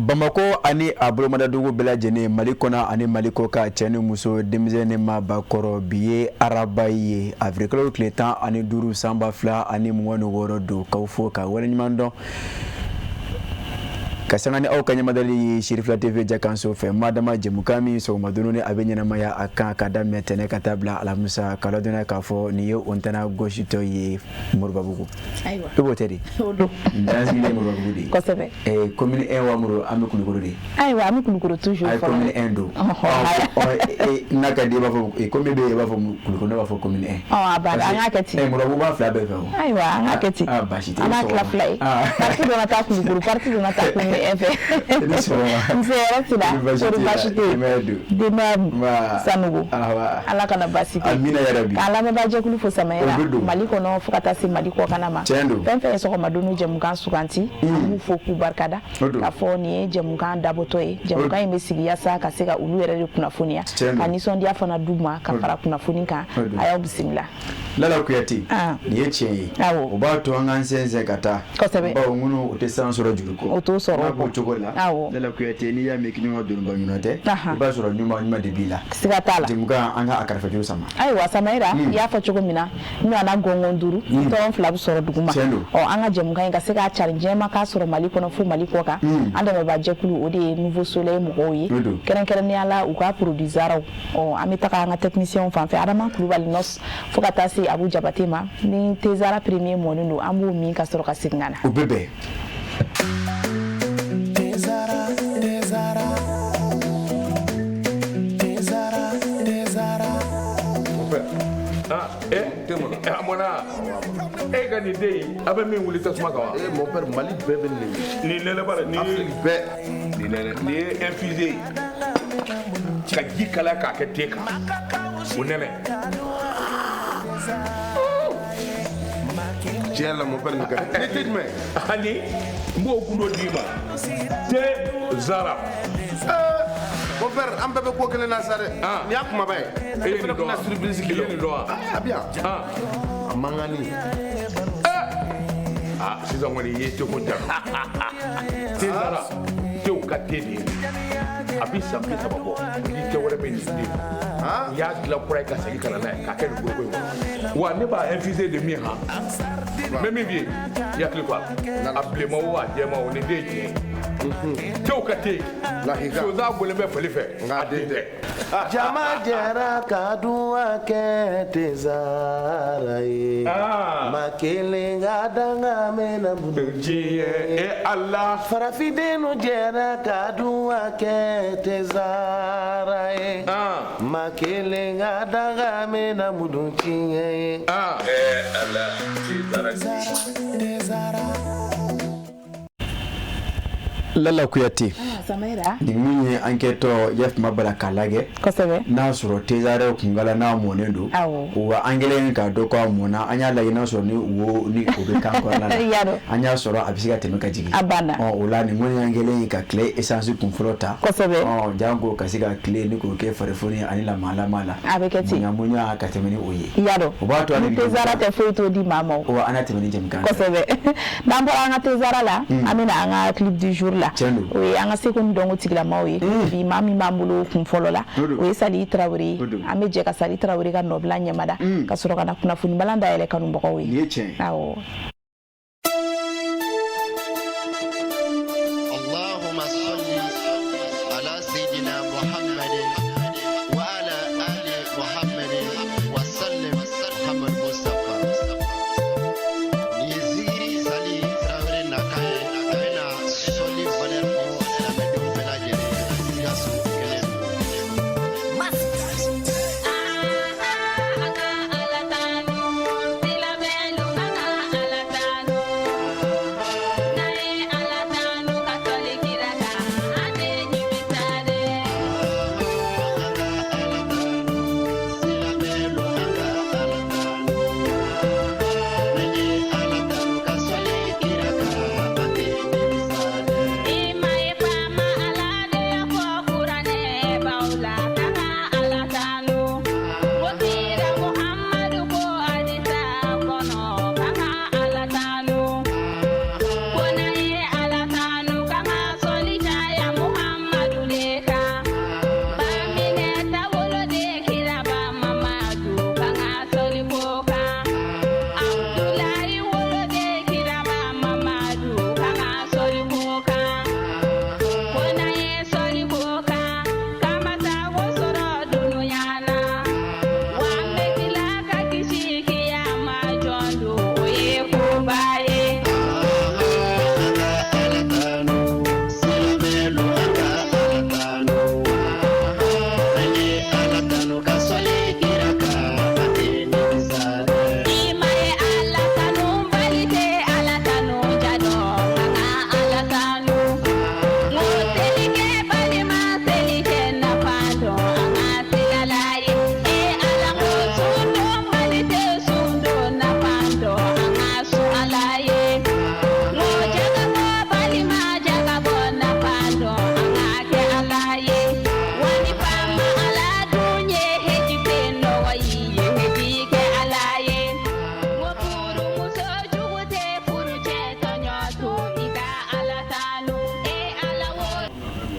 Bamako ani Abromadou Beladjene Malikona ani Malikoka Tchani Muso Demzene Mabakoro Biye Arabaye Afrique Clétan ani Duru Samba Fla ani Mouano Worodo Kaufoka Walimando Kasangani au kanyamadali Shirifla TV Jakanso fe madama Jemukami so madununi abenyana maya aka kada metene katabla ala musa kaladona kafo niyo ontana goshito ye murbabugu aywa tubo tedi odo ndazi le murbabugu di kosebe commune wa muru amikulu di aywa amikulu toujours ay commune endo naka di bafo commune be bafo kulu bafo commune abada angaketi murbabugu ba fla be fa aywa angaketi bashite amakla fly parti dona ta kulu parti dona ta Alakana basike amina ya rabbi alama baje kulu fo samayra maliko no fukata si maliko kanama pempe so ko madunu jemukan sukanti mu fo ku barkada ka fo ni jemukan dabotoy jemukan mesigi yasa ka sega ulu yere kuna fonia ani son dia fona duma ka fara kuna fonika ayo bismillah lala kuyati ni yeche oba to ngansense kata ba ngunu utesan soro juruko oto soro ko chokola lala kuyati ni ya mekinyo durumba nyunote ba soro nyuma de bila sigatala jimuga anga akarfa juru sama aiwa samaira ya fa choko mina ni ana gongo nduru to flab soro duguma o anga jemuga nga sega challenge ma ka soro maliko no fu maliko ka anda me ba jekulu ode nouveau soleil mo yi keren ni ala u ka produisara o amitaka anga technicien fanfe adama kulubali nos fokata si Abu Jabatema ni tezara premier monundo ambu mi ka soro ka singana ubebe Amona gani dey abe min wuli tasuma kawa mon père Mali bebe ni lele bara ni Afrique be ni lele ni infusé ka jikala ka ke teka unele Jella mon père ngaka dites-moi ani mbo gundo dima te zara mon père am bebe ko kele na sare ni akuma bay e ni do na surprise kilo ni do bien mangani sisan wani ye to ko ta te zara te o ka te ni abi sample sababo ni ke wore be ni ya la kura ka segi kana na ka ke ko ko wa ne ba infusé de mi ha même bien ya kle quoi appelez moi wa je ma on est déjé te o ka te la higa so za go le be fele fe ngade jama jara kadua ke tezara makele ngadanga mena budji e Allah farafideno jara kadua ke tezara makele ngadanga mena mudunchi Allah tezara lala kuyati samaira ni minye anketo yef mabala kalage kosebe na suro tezare kungala na monendo wa angele ka doko mona anya la ina so ni wo ni obe kan ko la anya soro abisiga temeka jigi abana ola ni moni angele ka clé essence kumflota kosebe jango kasiga clé ni ko ke farefoni ani la mala abeketi munya ka temeni oye yaro obato ani tezara te foto di mamo o ana temeni jemkan kosebe dambo anga tezara la amina anga clip du jour oui anga sekondi dongo tigla mawe bi mami mambulo kun folo la o sali Traoré ame je ka sali Traoré ka nobla nyamada ka soro kana kuna funi balanda ele kanu mboko we awo Allahumma salli ala sayidina Muhammadin wa ala ali Muhammadin wa sallim Muhammad Mustafa Niziri sali Traoré na kaina soli valer ko la medo belaje yasu kele ala tanu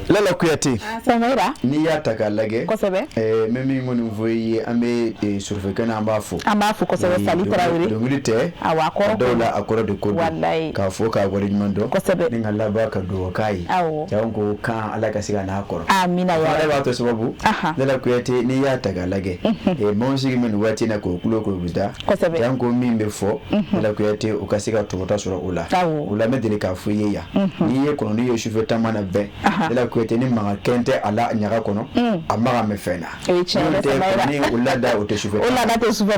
Lala Kuyate Samaira ni ya taka lage kosebe memi ngoni voyi ambe surfekana ambafu kosebe Sali Traoré dongulite awakoro dola akoro de kodo wallahi ka foka gori nyundo kosebe ni ngalla ba ka do kai jango kan ala ka siga na akoro amina ya ba to sababu Lala Kuyate ni ya taka lage mon sigi men wati na ko kulo ko bizda jango mimbe fo Lala Kuyate ukasiga tobota sura ula medele ka fuye ya ni ye kono ni yo shufe tamana be Lala Kuyate ni manga kente ala nyaga kono amaga mefena ni ulada uteshufe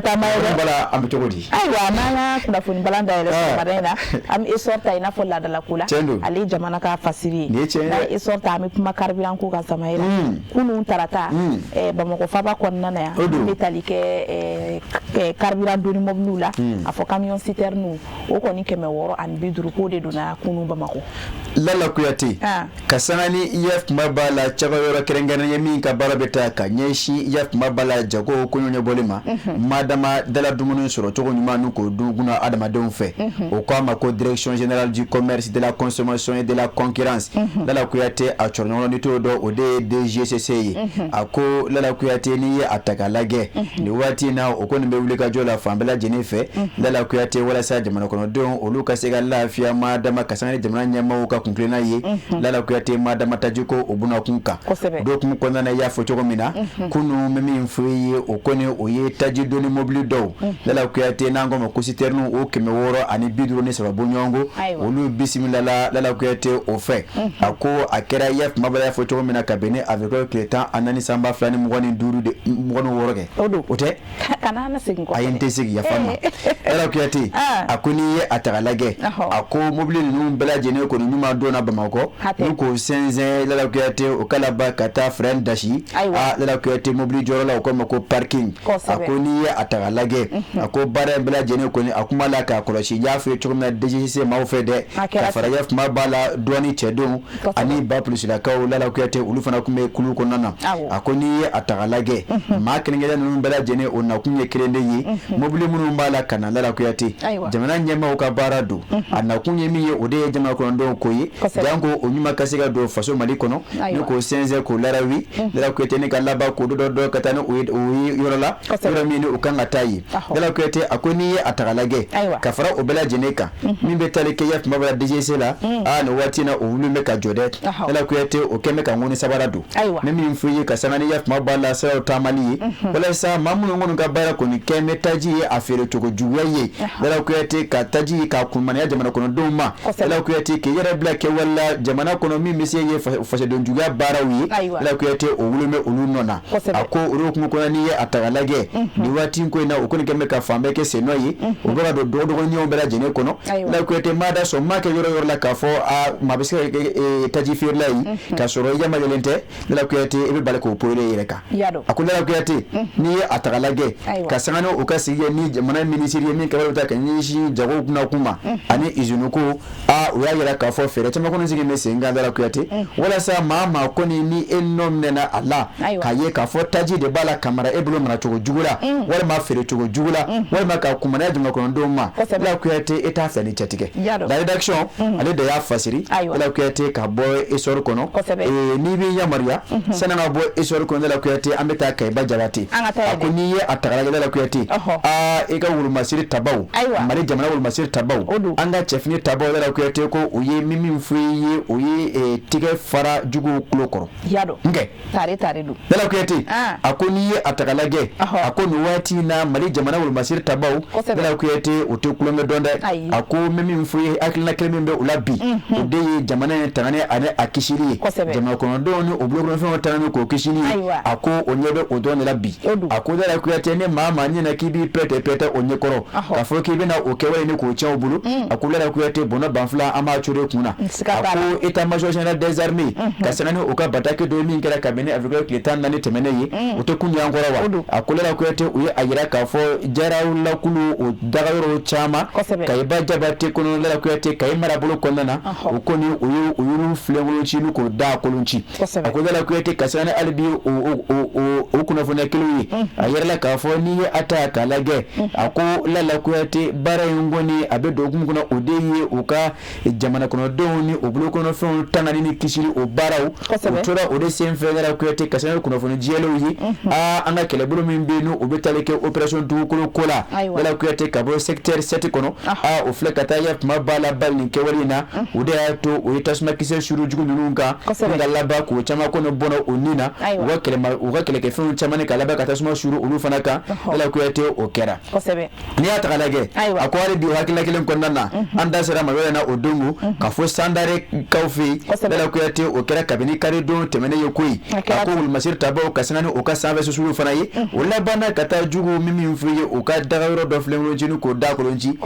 tamana bala ambitogodi aiwa nana kuna funi balanda ile marena am isorta ina fola dala kula ali jamana ka fasiri na isorta ami kuma karbilan ku ka samaira kunu tarata bamako faba konna na ya metalike karbilan doni mobnula afo camion citerne o koni keme woro an bidru ko de dona kunu bamako Lala Kuyate kasani yef mabala chagayora kerengana yemi ka barabeta ka nyeshi yef mabala jago kunyonya bolima madama dala dumunu soro togo nyuma nuko duguna adama donfe o kwa mako direction générale du commerce de la consommation et de la concurrence Lala Kuyate a chornolo ni todo o de DGCC ako Lala Kuyate ni ataka lage ni wati na okoni bewulika jola fambela jenefe Lala Kuyate wala sa jamana kono don oluka sega lafia madama kasani jamana nyama uka kunklena ye Lala Kuyate madama tajiko obuna kunka do kumukona na ya foto komina kunu memi mfuyi okoni oye tajidoni mobile do Lala Kuyate nango makusiternu o kemeworo ani biduro ni sababu nyongo olu bismillah Lala Kuyate ofe ako akera yef mabala foto komina kabene avec le temps anani samba flani mugoni duru de mugoni woroge ote kana na singo ayente sigi ya fama Lala Kuyate akuni ye atagalage ako mobile nu bela jene ko nyuma dona bamako nuko senze Lala Kuyate okalaba kata friend dashi Lala Kuyate mobile jorola ko mako parking akoni ye atagalage ako bare bela jene ko ni akumala ka koloshi ya fe chukuna DGC mawfede ka faraya fuma bala doni chedon ani ba plus la ka Lala Kuyate ulufana kume kulu ko nana akoni ye atagalage ma kenengela nu bela jene onna kunye krende yi mobile munu mbala kana Lala Kuyate jamana nyema ukabara do anakunye miye ode jamana ko ndo koyi jango onyuma kasiga do faso mali kono nuko senze ko larawi Lala Kuyate ne kalaba ko do katana uyi yorola yoro ni ukanga tayi Lala Kuyate akoni ye atagalage kafara obela jeneka mimbe taleke yaf mabala DGC la no watina ulume ka jodet Lala Kuyate okeme ka ngoni sabaradu mimi mfuyi kasana ni yaf mabala sa tamani wala sa mamu ngono ka bara ko ni keme taji afere to ko juwaye Lala Kuyate ka taji ka kumana ya jamana kono doma Lala Kuyate ke yara black wala jamana kono mimi se ye fashe don juga bara wi Lala Kuyate owulume olunona ako uru kumukona ni atagalage ni wati ko na okoni keme ka fambe ke senoyi obara do nyo bela jene kono Lala Kuyate mada so make yoro la ka fo a mabisa taji firla yi ka soro ya magelente Lala Kuyate ebe bala ko poile yireka akula Lala Kuyate ni atagalage ka sangano okasiye ni jamana ministry ni ka wala ka ni shi jago kuna kuma ani izunuko uya yira ka fo fere chama kono zige mesenga Lala Kuyate wala sa mama koni ni enomne na Allah ka ye ka fo taji de bala kamera ebulo mara to jugula wala ma fere to jugula wala ma ka kuma na juma kono ndoma Lala Kuyate eta sani chatike la redaction ale da ya fasiri Lala Kuyate ka boy esor kono ni bi ya maria sana na boy esor kono Lala Kuyate ambeta kai bajarati akoni ye atagala Lala Kuyate ega wulu masiri tabaw mari jamana wulu masiri tabaw anga chefni tabaw Lala Kuyate ko uye mimi mfuyi uye tige fara jugu kulokoro nge tare du Lala Kuyate akoni ye atagalage akoni wati na mari jamana wulu masiri tabaw Lala Kuyate utekulonge donda ako mimi mfuyi akilina kelmembe ulabi ode jamana tangane ane akishiri jamana kono doni oblogo no tangane ko kishiri ako onyebe odone labi ako Lala Kuyate ne mama ni na kibi pete onyekoro afo kibi na okewe ni ko chen obulu ako Lala Kuyate bona banfla ama chure kuna ako eta major général des armées kasanani oka batake do min kala kabene avec le temps nani temene yi otokunya angora wa ako Lala Kuyate uye ayira ka fo jarawla kulu o dagayoro chama kaiba jabate kono Lala Kuyate kai marabulu konana okoni uyu flewolo chinu ko da kolunchi ako Lala Kuyate kasanani albi o kuna fona kilwi ayira ka fo ni ata kalage ako Lala Kuyate bara ngoni abe dogum kuna odeye oka jamana kono doni obulu kono fon tanani ni kishiri o baraw tora o de sen fɛ la kuyate kasana kunnafoni jɛlenw ye an ka kɛlɛbolo min bɛ yen u bɛ tali kɛ opération dugukolo ko la la kuyate ka bɔ secteur 7 kɔnɔ o filɛ ka taa ya kuma b'a la bali nin kɛwale in na o de y'a to o ye tasuma kisɛ suru jugu ninnu kan ka laban k'o caman kɔnɔ bɔnɔ o nin na u ka kɛlɛkɛfɛnw caman ka laban ka tasuma suru olu fana kan la kuyate o kɛra n'i y'a ta ka lajɛ a ko hali bi o hakilina kelen kɔnɔna na an da sera ma yɔrɔ in na o don ka fɔ sandare kaw fɛ yen la kuyate o kɛra kabini kari don tɛmɛnen ye koyi a ko wulumasiri tabaw ka sanga ni o ka sanfɛ susulu fana ye o labanna ka taa jugu min f'u ye u ka daga yɔrɔ dɔ filɛ ŋolonci k'o da kolonci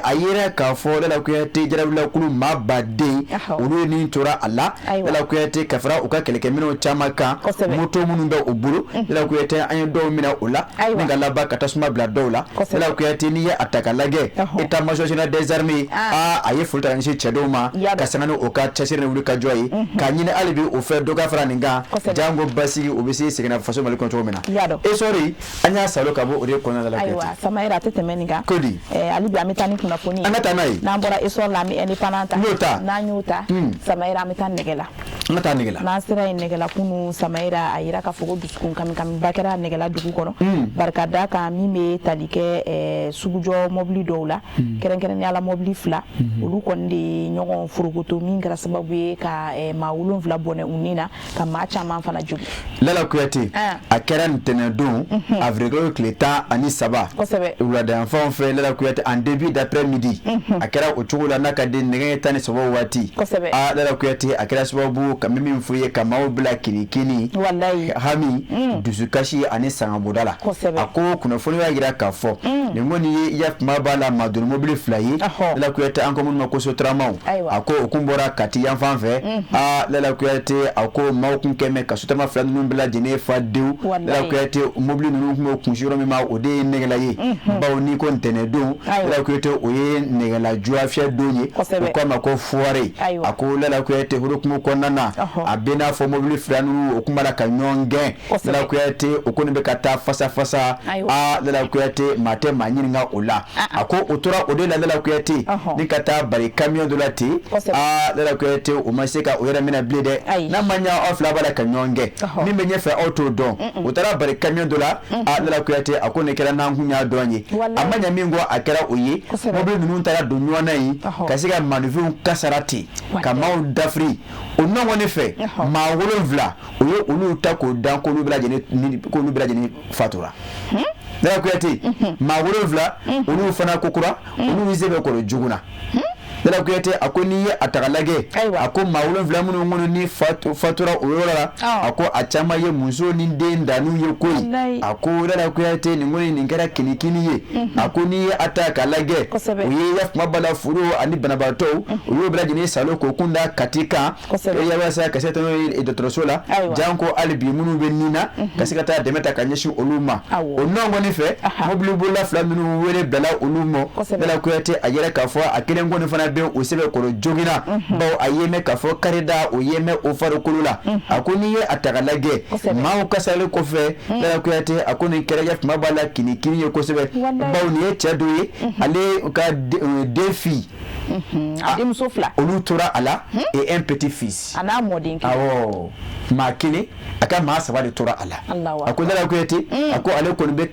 a yera k'a fɔ la kuyate jarabulakulu maa baden olu ye nin tora a la la kuyate ka fara u ka kɛlɛkɛminɛw caman kan moto minnu bɛ u bolo la kuyate an ye dɔw minɛ o la ni ka laban ka tasuma bila dɔw la la kuyate n'i ye a ta ka lajɛ état major général des armées a ye foli ta ka ɲɛsin cɛ dɔw ma ka sanga ni o ka cɛsiri ni wuli ka jɔ ye k'a ɲini hali bi o fɛ dɔ ka fara nin kan jango basigi o bɛ se seginna faso Mali kɔnɔ cogo min na e sɔri an y'a salo ka bɔ o de kɔnɔna la ayiwa Samayira a tɛ tɛmɛ nin kan kodi hali bi an bɛ taa ni kunnafoni an ka taa n'a ye n'an bɔra esɔr la an bɛ indépendant ta n'an y'o ta Samayira an bɛ taa nɛgɛ la an ka taa nɛgɛ la n'an sera yen nɛgɛ la kunu Samayira a yira k'a fɔ ko dusukun kami-kamiba kɛra nɛgɛ la dugu kɔnɔ barika da kan min bɛ tali kɛ sugujɔ mɔbili dɔw la kɛrɛnkɛrɛnnenya la mɔbili 2 olu kɔni de ye ɲɔgɔn forokoto min kɛra sababu ye ka maa 7 bɔnɛ u ni na ka maa caman fana jogin Lala Kuyate a kɛra ntɛnɛn don avril tile 13 wuladayanfanw fɛ Lala Kuyate en début d'après-midi a kɛra o cogo la n'a ka di nɛgɛ 13 waati Lala Kuyate a kɛra sababu ka min f'u ye ka maaw bila kinikini hami dusukasi ani sangaboda la a ko kunnafoni y'a jira k'a fɔ nin kɔni ye i ya kuma b'a la maa donni mobili 2 ye Lala Kuyate an ko minnu ma ko sotaramaw a ko o kun bɔra Kati yan fan fɛ Lala Kuyate a ko maaw kun kɛmɛ ka sotarama 2 ninnu bɛɛ lajɛlen fa dewu Lala Kuyate mobili ninnu kun bɛ kunsi yɔrɔ min ma o de ye nɛgɛla ye bawo n'i ko ntɛnɛn don Lala Kuyate o ye nɛgɛla juya fiyɛ don ye o k'a ma ko foire a ko Lala Kuyate hukumu kɔnɔna na a bɛ n'a fɔ mobili 2 ninnu o kun b'a la ka ɲɔgɔn gɛn Lala Kuyate o kɔni bɛ ka taa fasa Lala Kuyate maa tɛ maa ɲininka o la a ko o tora o de la Lala Kuyate ni ka taa bari camion dɔ la ten Lala Kuyate o ma se ka o yɛrɛ minɛ bilen dɛ n'a ma ɲɛ aw fila b'a la ka ɲɔgɔn gɛn min bɛ ɲɛfɛ aw t'o dɔn o taara bari camion dɔ la Lala Kuyate a ko nin kɛra n'an kun y'a dɔn ye a ma ɲɛ min kɔ a kɛra o ye mobili ninnu taara don ɲɔgɔn na yen ka se ka manifɛnw kasara ten ka maaw dafiri o nɔgɔn fɛ maa 7 o ye olu ta k'o dan k'olu bɛɛ lajɛlen fatura Lala Kuyate maa 7 olu fana kokura olu se bɛ kɔrɔ jugu na Lala Kuyate a ko n'i ye a ta ka lajɛ a ko maa 7 minnu kɔni ni fatura o yɔrɔ la a ko a caman ye muso ni den danniw ye koyi a ko Lala Kuyate nin kɔni nin kɛra kinikini ye a ko n'i ye a ta ka lajɛ o ye yakuma bala furu ani banabaatɔw o y'o bɛɛ lajɛlen salo k'o kun da Kati kan yasa ka se tɔnɔ ye dɔgɔtɔrɔso la jan ko hali bi minnu bɛ nin na ka se ka taa dɛmɛ ta ka ɲɛsin olu ma o nɔ kɔni fɛ mobili bolila 2 minnu wele bilala olu ma Lala Kuyate a yɛrɛ k'a fɔ a kelen kɔni fana bɛ o sɛbɛn kɔrɔ jogina bawo a ye mɛn k'a fɔ karida o ye mɛn o farikolo la a ko n'i ye a ta ka lajɛ maaw kasalen kɔfɛ Lala Kuyate a ko nin kɛra yakuma b'a la kinikini ye kosɛbɛ bawo nin ye cɛ dɔ ye ale ka den fille denmuso 2 olu tora a la et un petit fils a n'a mɔden awɔ maa 1 a ka maa 3 de tora a la a ko Lala Kuyate a ko ale kɔni bɛ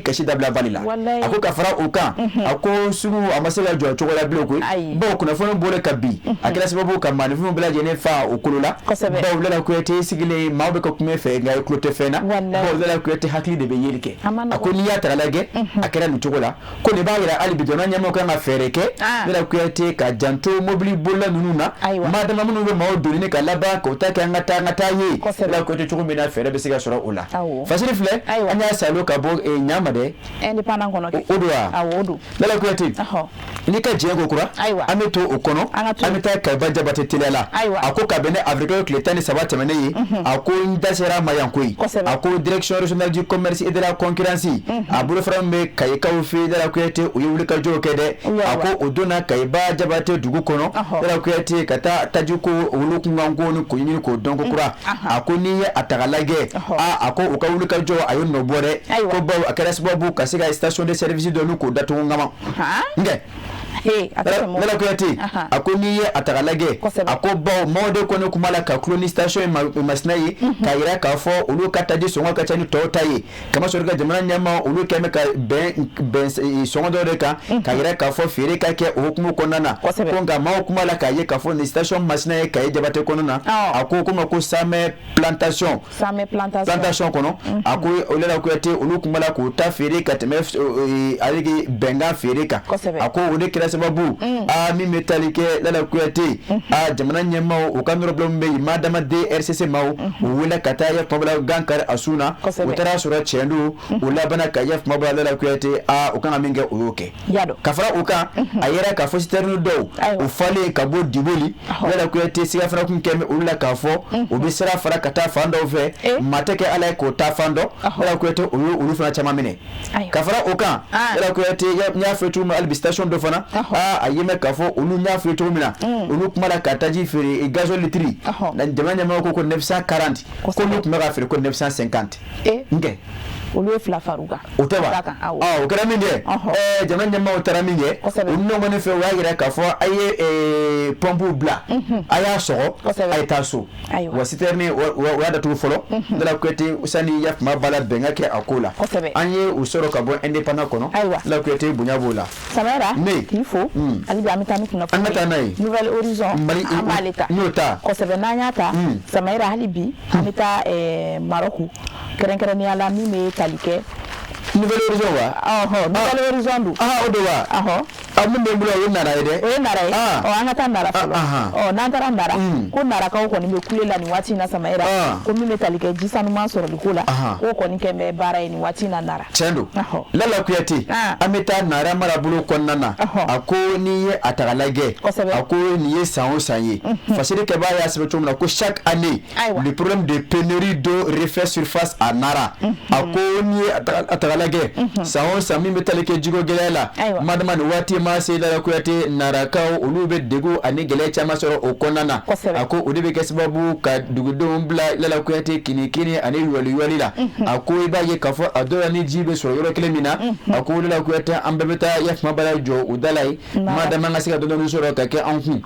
kasi dabila bali la a ko ka fara o kan a ko sugu a ma se ka jɔ cogo la bilen koyi bawo kunnafoni bɔra ka bi a kɛra sababu ka manifɛnw bɛɛ lajɛlen fa o kolo la bawo Lala Kuyate sigilen maaw bɛ ka kuma fɛ nka i tulo tɛ fɛn na bawo Lala Kuyate hakili de bɛ yeli kɛ a ko n'i y'a ta ka lajɛ a kɛra nin cogo la ko nin b'a jira hali bi jamana ɲɛmaaw kan ka fɛɛrɛ kɛ Lala Kuyate ka janto mobili bolila ninnu na maa dama minnu bɛ maaw donni ka laban k'o ta kɛ an ka taa ye Lala Kuyate cogo min na fɛɛrɛ bɛ se ka sɔrɔ o la fasiri filɛ an y'a salo ka bɔ ɲama dɛ indépendant kɔnɔ o don wa Lala Kuyate n'i ka diɲɛ ko kura an bɛ to o kɔnɔ an bɛ taa Kayiba Jabate teliya la a ko ka bɛn ni avril tile 13 tɛmɛnen ye a ko n da sera ma yan koyi a ko direction régionale du commerce et de la concurrence a bolofara min bɛ Kayikaw fɛ Lala Kuyate u ye wulikajɔw kɛ dɛ a ko o donna Kayiba Jabate dugu kɔnɔ Lala Kuyate ka taa taji ko olu kunkanko ni ko ɲini k'o dɔn ko kura a ko n'i ye a ta ka lajɛ a ko u ka wulikajɔ a ye nɔ bɔ dɛ ko bawo a kɛra sababu ka se ka station de service dɔ n'u k'o datugu n kama nkɛ Lala Kuyate ako ni ye atagalage ako baw mode ko ne kumala ka clone station masnayi ka ira ka fo ulu kataji songo ka chani totayi kama sorga jamana nyama ulu keme ka ben songo do ka ira ka fo fere ka ke hukumu konana ko nga ma kumala ka ye ka fo ni station masnayi ka ye jabate konana ako kuma ko same plantation kono ako Lala Kuyate ulu kumala ko ta fere ka teme aligi benga fere ka ako ule kila sababu mi metalike Lala Kuyate jamana nyama ukandro blombe madama DRCC mau wala kataya pabla gankar asuna utara sura chendu ula bana kayef mabla Lala Kuyate ukanga minge uyoke kafara uka ayera kafo siternu do ufale kabo diboli Lala Kuyate siga fara kunkeme ula kafo ubisira fara kata fando ve mateke ala ko ta fando Lala Kuyate ulu fana chama mine kafara uka Lala Kuyate nya fetu ma albistation do fana ayeme kafo ulu nya fetu mina ulu kumala kataji fere gazole litri na jamana nyama ko 940 ko lu kumala fere ko 950 nge ulu fla faruga utaba ukara minge jamana nyama utara minge unno ngone fe wagira kafo aye pompu bla aya so ay taso wasiterni wada tu folo Lala Kuyate usani yaf mabala benga ke akula anye usoro kabo independent kono Lala Kuyate bunyabola samara kifo alibi amitami kuna nouvelle horizon amaleta nyota kosebe nanyata samara halibi amita Maroku kerenkere ala mi me talike nouvelle horizon wa nouvelle horizon du odowa amunde mbula wonara ide angata ndara folo nantara ndara ko ndara ka ko ni be kulela ni wati na samaira ko mi metalike jisanu masoro likula ko ni kembe bara ni wati na ndara chendo Lala Kuyate ameta nara marabulu konnana ako ni ye atagalage ako ni ye sanwo sanye fasiri ke ba ya sebeto na ko chaque année le problème de pénurie d'eau refait surface à Nara ako ni atagalage sanwo sami metalike jigo gelela madama ni wati ma se Lala Kuyate naraka ulube dego ani gele chama soro okonana ako udibe kesbabu ka dugudo mbla Lala Kuyate kini ani yuwali la ako iba ye kafo adora ni jibe soro yoro kelemina ako Lala Kuyate ambebeta yaf mabala jo udalai madama ngasika dono soro kake anhu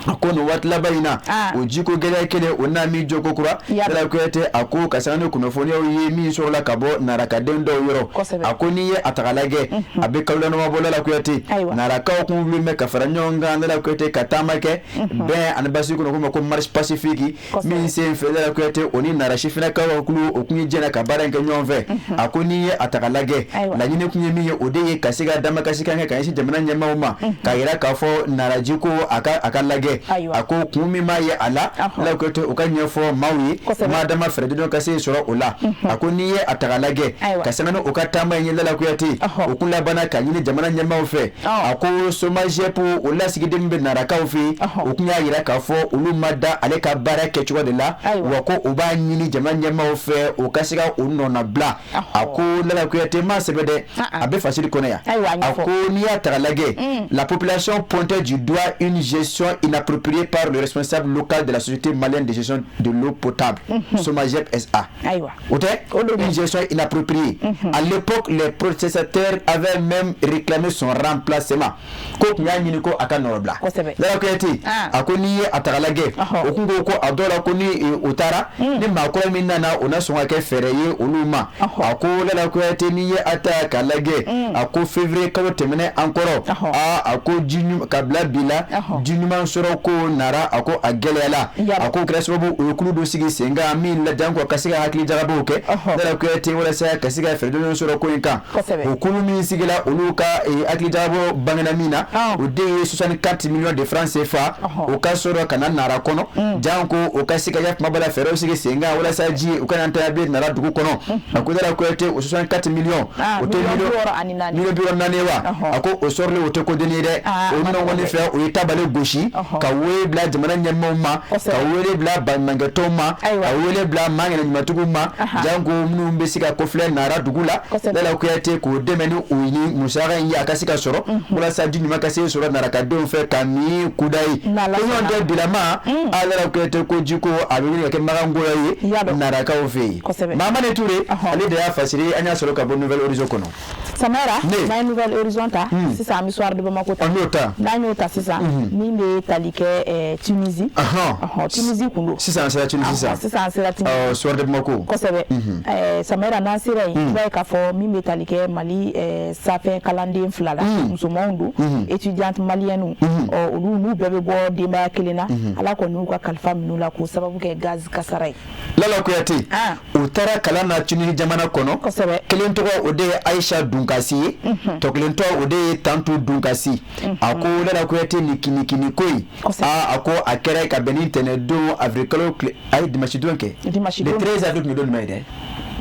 ako no wat labaina ujiko gele kele onami joko kura Lala Kuyate ako kasano kunofoni ye mi soro la kabo naraka dendo yoro ako ni ye atagalage abe kalano mabola Lala Kuyate naraka ko me ka fara nyonga Lala Kuyate katamake ben anabasi kuno ko marche pacifique min se fe Lala Kuyate oni narashifina ka kulu okunye jena ka baranke nyonve akoni atakalage la nyine kunye miye odeye kasiga dama kasika nga kanshi jamana nyama uma kaira ka fo narajiko akalage ako kumi maye ala Lala Kuyate okanye fo mawi madama fredo kase soro ola akoni atakalage kasana okatama yenye Lala Kuyate okula bana kanyine jamana nyama ofe ako somaje po ola sigidembe naraka ofi okunya yira ka fo ulumada ale ka baraka chwa de la wako oba nyini jamana nyama ofe okasiga unona bla ako Lala Kuyate ma sebede abe facile konya ako ni atalage la population pointait du doigt une gestion inappropriée par le responsable local de la société malienne de gestion de l'eau potable Somagep SA une gestion inappropriée à l'époque les protestataires avaient même réclamé son remplacement ko nyanyini ko akanorobla Lala Kuyate akoni atalage okungo ko adola koni utara ni makora minana ona songa ke fereye uluma ako Lala Kuyate ni ataka lage ako février kawo temene encore ako jinu kabla bila jinu man soro ko nara ako agelela ako kresbobu okulu do sigi senga min la jango kasiga hakli jagabo ke Lala Kuyate wala sa kasiga ferdo soro ko inka okulu min sigila uluka hakli jagabo bangana mina ode 64 millions de francs CFA okasoro kana nara kono jango okasiga yak mabala ferdo sigi senga wala sa ji ukananta be nara dugu kono ako Lala Kuyate 64 millions millions biro nanewa ako osorle oteko denire ono woni fe o itabale goshi ka we bla jamana nyamma ka we bla banmangatoma ka we bla mangena nymatuguma jango mnu mbesika kofle nara dugula Lala Kuyate ko demeni uini musara yi akasika soro walasa di ɲuman ka se sɔrɔ narakadenw fɛ ka min kudayi ɲɔgɔn tɛ bilama ala kuyate ko jiko a bɛ ɲini ka kɛ magangoya ye narakaw fɛ yen Mamane Touré ale de y'a fasiri an y'a sɔrɔ ka bɔ Nouvelle Horizon kɔnɔ Samara n'a ye Nouvelle Horizon ta sisan an bɛ soir de Bamako ta n'an y'o ta sisan min bɛ tali kɛ Tunisie Tunisie kun don sisan an sera Tunisie sisan an sera Tunisie soir de Bamako kosɛbɛ Samara n'an sera yen i b'a ye k'a fɔ min bɛ tali kɛ Mali sanfɛ kalanden 2 la musomanw don étudiante malienne olu n'u bɛɛ bɛ bɔ denbaya kelen na ala kɔni y'u ka kalifa minnu la k'o sababu kɛ gaz kasara ye Lala Kuyate u taara kalan na Tunisie jamana kɔnɔ kelen tɔgɔ o de ye Aisha Dunkasi ye tɔ kelen tɔgɔ o de ye Tantu Dunkasi a ko Lala Kuyate ni kinikini ko in a ko a kɛra ka bɛn ni ntɛnɛndon avril kalo a ye dimanche don kɛ le 13 avril tun bɛ don jumɛn ye dɛ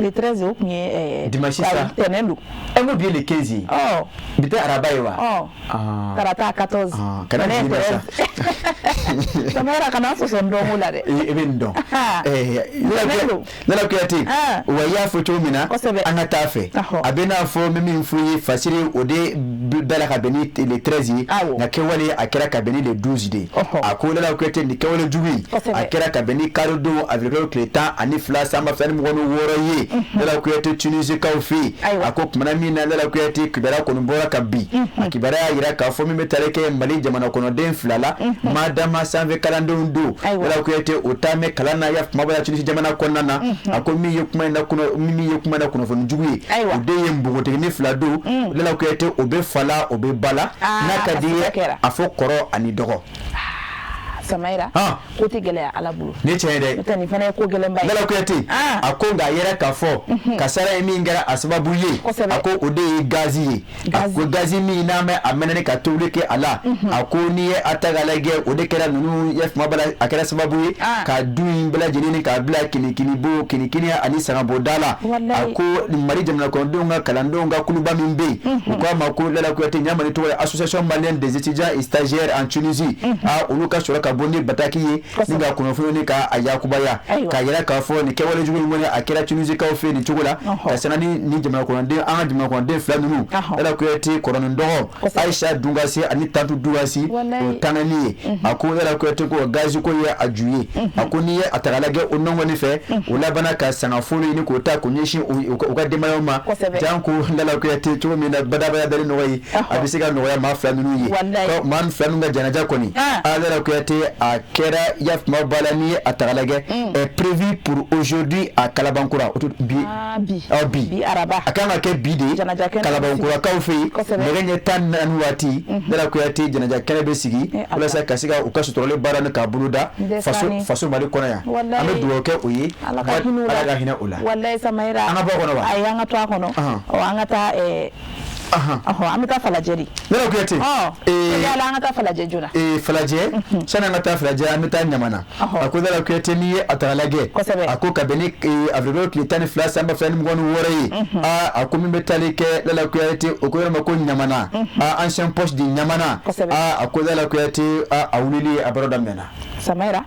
le 13 o tun ye dimanche sa tɛnɛn don ko bi ye le 15 bi tɛ araba ye wa karata 14 kana tɛnɛn 13 Samara kana sɔsɔ n dɔn o la dɛ i bɛ nin dɔn Lala Kuyate wa y'a fɔ cogo min na an ka taa fɛ a bɛ n'a fɔ min f'u ye fasiri o de dala ka bɛn ni le 13 ye nka kɛwale a kɛra ka bɛn ni le 12 de a ko Lala Kuyate ni kɛwale jugu in a kɛra ka bɛn ni kalo don avril kalo tile 12 san ba fila ni 26 ye Lala Kuyate Tunisie kaw fɛ a ko kumana min na Lala Kuyate kibaruya kɔni bɔra ka bin a kibaruya y'a jira k'a fɔ min bɛ tali kɛ Mali jamana kɔnɔden 2 la madama sanfɛ kalandenw don Lala Kuyate o taa mɛn kalan na ya kumaba ya Tunisie jamana kɔnɔna na a ko min ye kuma na kunnafoni jugu ye o de ye npogotigini 2 don Lala Kuyate o bɛ fala o bɛ bala n'a ka di ye a fɔ kɔrɔ ani dɔgɔ Samaira ko tɛ gɛlɛya ala bolo ne tiɲɛ dɛ n'o tɛ nin fana ye ko gɛlɛnba ye Lala Kuyate a ko nka a yɛrɛ k'a fɔ kasara ye min kɛra a sababu ye a ko o de ye gazi ye a ko gazi min n'a mɛn a mɛnɛ ka tobili kɛ a la a ko n'i ye a ta k'a lajɛ o de kɛra ninnu a kɛra sababu ye ka du in bɛɛ lajɛlen k'a bila kinikini ani sangabɔda la a ko Mali jamana kɔnɔdenw ka kalandenw ka kuluba min bɛ yen u k'a ma ko Lala Kuyate ɲamani tɔgɔ ye association malienne des étudiants et stagiaires en Tunisie olu ka sɔrɔ ka bɔ ni bataki ye ni ka kunnafoni ka a yakubaya ka yɛrɛ k'a fɔ ni kɛwale jugu min a kɛra Tunisie kaw fɛ nin cogo la ka sanga ni jamana kɔnɔden an ka jamana kɔnɔden 2 ninnu Lala Kuyate kɔrɔnin dɔgɔ Aisha Dunkasi ani Tantu Dunkasi o tanani ye a ko Lala Kuyate ko gazi ko ye a ju ye a ko n'i ye a ta k'a lajɛ o nɔngɔni fɛ o labana ka sangafolo ɲini k'o ta k'o ɲɛsin u ka denbayaw ma jan ko Lala Kuyate cogo min na badabaya dali nɔgɔ ye a bɛ se ka nɔgɔya maa 2 ninnu ye maa 2 ninnu ka janaja kɔni Lala Kuyate a kɛra yafuma bala ni a ta k'a lajɛ est prévu pour aujourd'hui à Kalabankura bi araba a kan ka kɛ bi de Kalabankurakaw fɛ yen nɛgɛ ɲɛ 14 waati Lala Kuyate janaja kɛnɛ bɛ sigi walasa ka se ka u ka suturali baara ni k'a bolo da faso Mali kɔnɔ yan an bɛ dugawu kɛ o ye ala ka hinɛ o la wallahi Samaira an ka bɔ a kɔnɔ wa ayi an ka to a kɔnɔ an ka taa an bɛ taa Falajɛ de Lala Kuyate yala an ka taa Falajɛ joona Falajɛ sani an ka taa Falajɛ an bɛ taa Ɲamana a ko Lala Kuyate n'i ye a ta k'a lajɛ a ko ka bɛn ni avril tile 12 san ba fila ni 26 ye a ko min bɛ tali kɛ Lala Kuyate o ko yɔrɔ ma ko Ɲamana ancien poste de Ɲamana a ko Lala Kuyate a wulili a baara daminɛna Samaira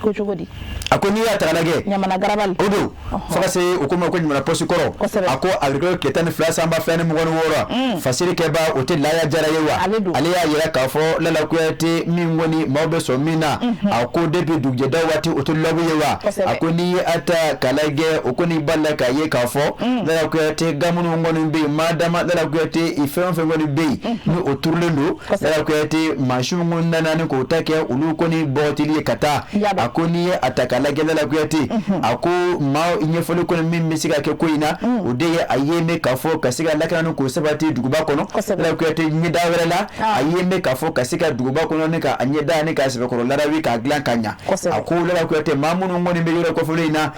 ko cogo di a ko n'i y'a ta k'a lajɛ Ɲamana garabali o don fo ka se o ko ma ko Ɲamana poste kɔrɔ a ko avril tile 12 san ba fila ni 26 fasiri kɛba o tɛ Laya Jara ye wa ale y'a yɛrɛ k'a fɔ Lala Kuyate min kɔni maaw bɛ sɔn min na a ko depuis dugujɛda waati o tɛ lɔbu ye wa a ko n'i ye a ta k'a lajɛ o kɔni b'a la k'a ye k'a fɔ Lala Kuyate ga minnu kɔni bɛ yen madama Lala Kuyate fɛn o fɛn kɔni bɛ yen ni o turulen don Lala Kuyate mansinw kɔni nana ni k'o ta kɛ olu kɔni bɔgɔtili ye ka taa a ko n'i ye a ta k'a lajɛ Lala Kuyate a ko maaw ɲɛfɔli kɔni min bɛ se ka kɛ ko in na o de ye a ye mɛn k'a fɔ ka se ka lakana ni k'o sabati duguba kɔnɔ Lala Kuyate ɲɛda wɛrɛ la a ye mɛn k'a fɔ ka se ka duguba kɔnɔ ni ka a ɲɛda ni k'a sɛbɛkɔrɔ larabi k'a dilan ka ɲa a ko Lala Kuyate maa minnu kɔni bɛ yɔrɔ kɔfɛlen in na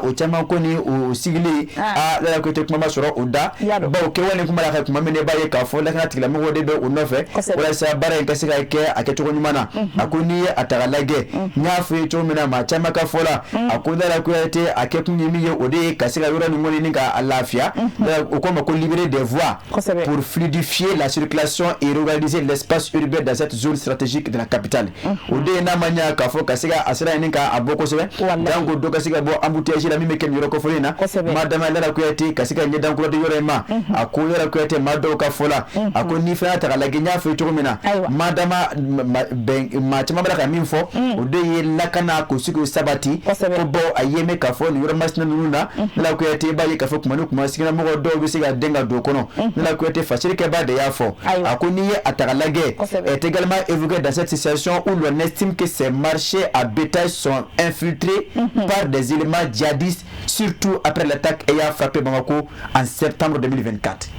o caman kɔni o sigilen Lala Kuyate kuma ma sɔrɔ o da bawo kɛwale kuma la ka kuma min b'a ye k'a fɔ lakana tigilamɔgɔw de bɛ o nɔfɛ walasa baara in ka se ka kɛ a kɛcogo ɲuman na a ko n'i ye a ta k'a lajɛ lagɛ nya fe to mina ma chama ka fola akunda la kuyate akekun yimi ye ode kasika yoro ni ngoni ka alafia o ko ma ko libérer des voies pour fluidifier la circulation et organiser l'espace urbain dans cette zone stratégique de la capitale ode na manya ka fo kasika asira ni ka aboko sebe dango do kasika bo embouteillage la mime ken yoro ko folina madama la kuyate kasika nye dango de yoro ma akunda la kuyate mado ka fola akoni fa ta la genya fe to mina madama ma chama bala ka minfo ode ye lakana ko sigo sabati ko bo ayeme ka fo ni yoro masna nuna la ko yete ba ye ka fo kuma no kuma sigina mo do bi siga denga do kono la ko yete facile ke ba de ya fo akoni ye ataralage est également évoqué dans cette situation où l'on estime que ces marchés à bétail sont infiltrés par des éléments djihadistes surtout après l'attaque ayant frappé Bamako en septembre 2024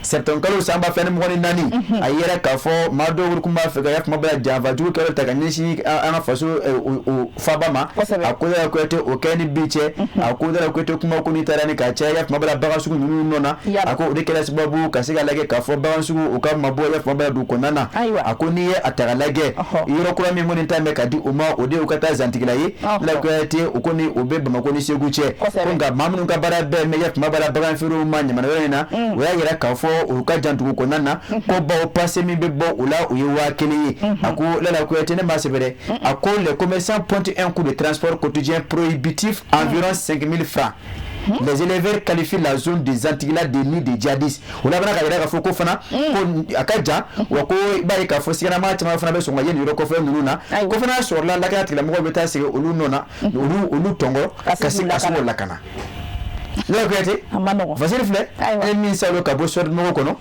septembre kalo samba fene mo ni nani ayera ka fo mado kuma fega yak mabala java ju kalo takanyishi ana faso fabama akoda ko ete o keni biche akoda ko ete kuma ko ni tarani ka cha yak mabala baga sugu nunu nona ako de kala sababu kasiga lage ka fo baga sugu o ka mabo yak mabala du konana akoni ye atara lage yoro ko mi mo ni tame ka di o ma o de o kata zantigila yi la ko ete o ko ni o be bama ko ni seguche ko nga mamnu ka bara be me yak mabala baga firu manya manawena o ya yera ka fo uruka jantu ko nana ko ba o passé mi be bo ula o yewa kele ako la ko etene ma sebere ako les commerçants pointent un coût de transport quotidien prohibitif environ 5000 francs. Les éleveurs qualifient la zone des Antilles de nid de djihadistes. On a bien regardé que faut fana ko akaja wa ko ba ka fo sigana ma tama fana be so ngaye ni ko fo nuna ko fana so la ka tila mo be ta se olu nona olu tongo kasi aso la kana la ko yete amano facile fle e min salo ka bo sor mo ko no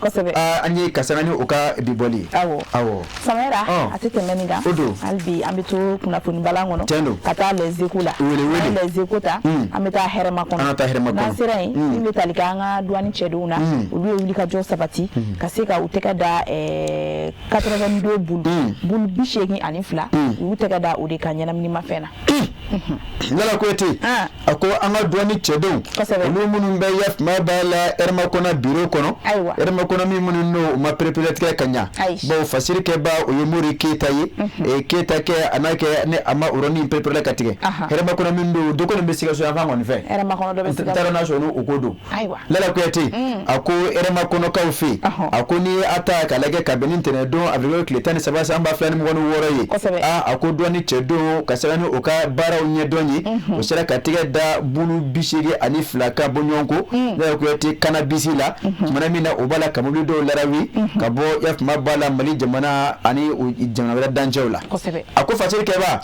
anyi kasana ni o ka biboli awo samera atete meniga albi ambito kuna funi balango no kata les écoles les écoles ameta herema kono na sirai imeta likanga duani cheduna ubi ulika jo sabati kaseka uteka da 82 bul bishegi anifla uteka da ode kanyana minima fena la ko yete ako anga duani chedon olu munu be yaf mabala erma kona bureau kono erma kona mi munu no ma prepare tka kanya bo fasiri ke ba o yemuri keta yi e keta ke anake ne ama uroni prepare katike erma kona mi ndo do kono be siga so afa ngoni fe erma kono do be siga taro na so no okodo lala ko yete ako erma kono ka ofi ako ni ata ka lage ka benin tene do avec le temps ça va samba flani mo wono woroyi ako do ni chedo ka sala ni o ka bara onye donyi o sala katike da bulu bishiri ani flaka bonyonko da ko yete cannabis la mana mina obala kamulu do larawi ka bo yaf mabala mali jamana ani jamana wala danjawla ako fasiri ke ba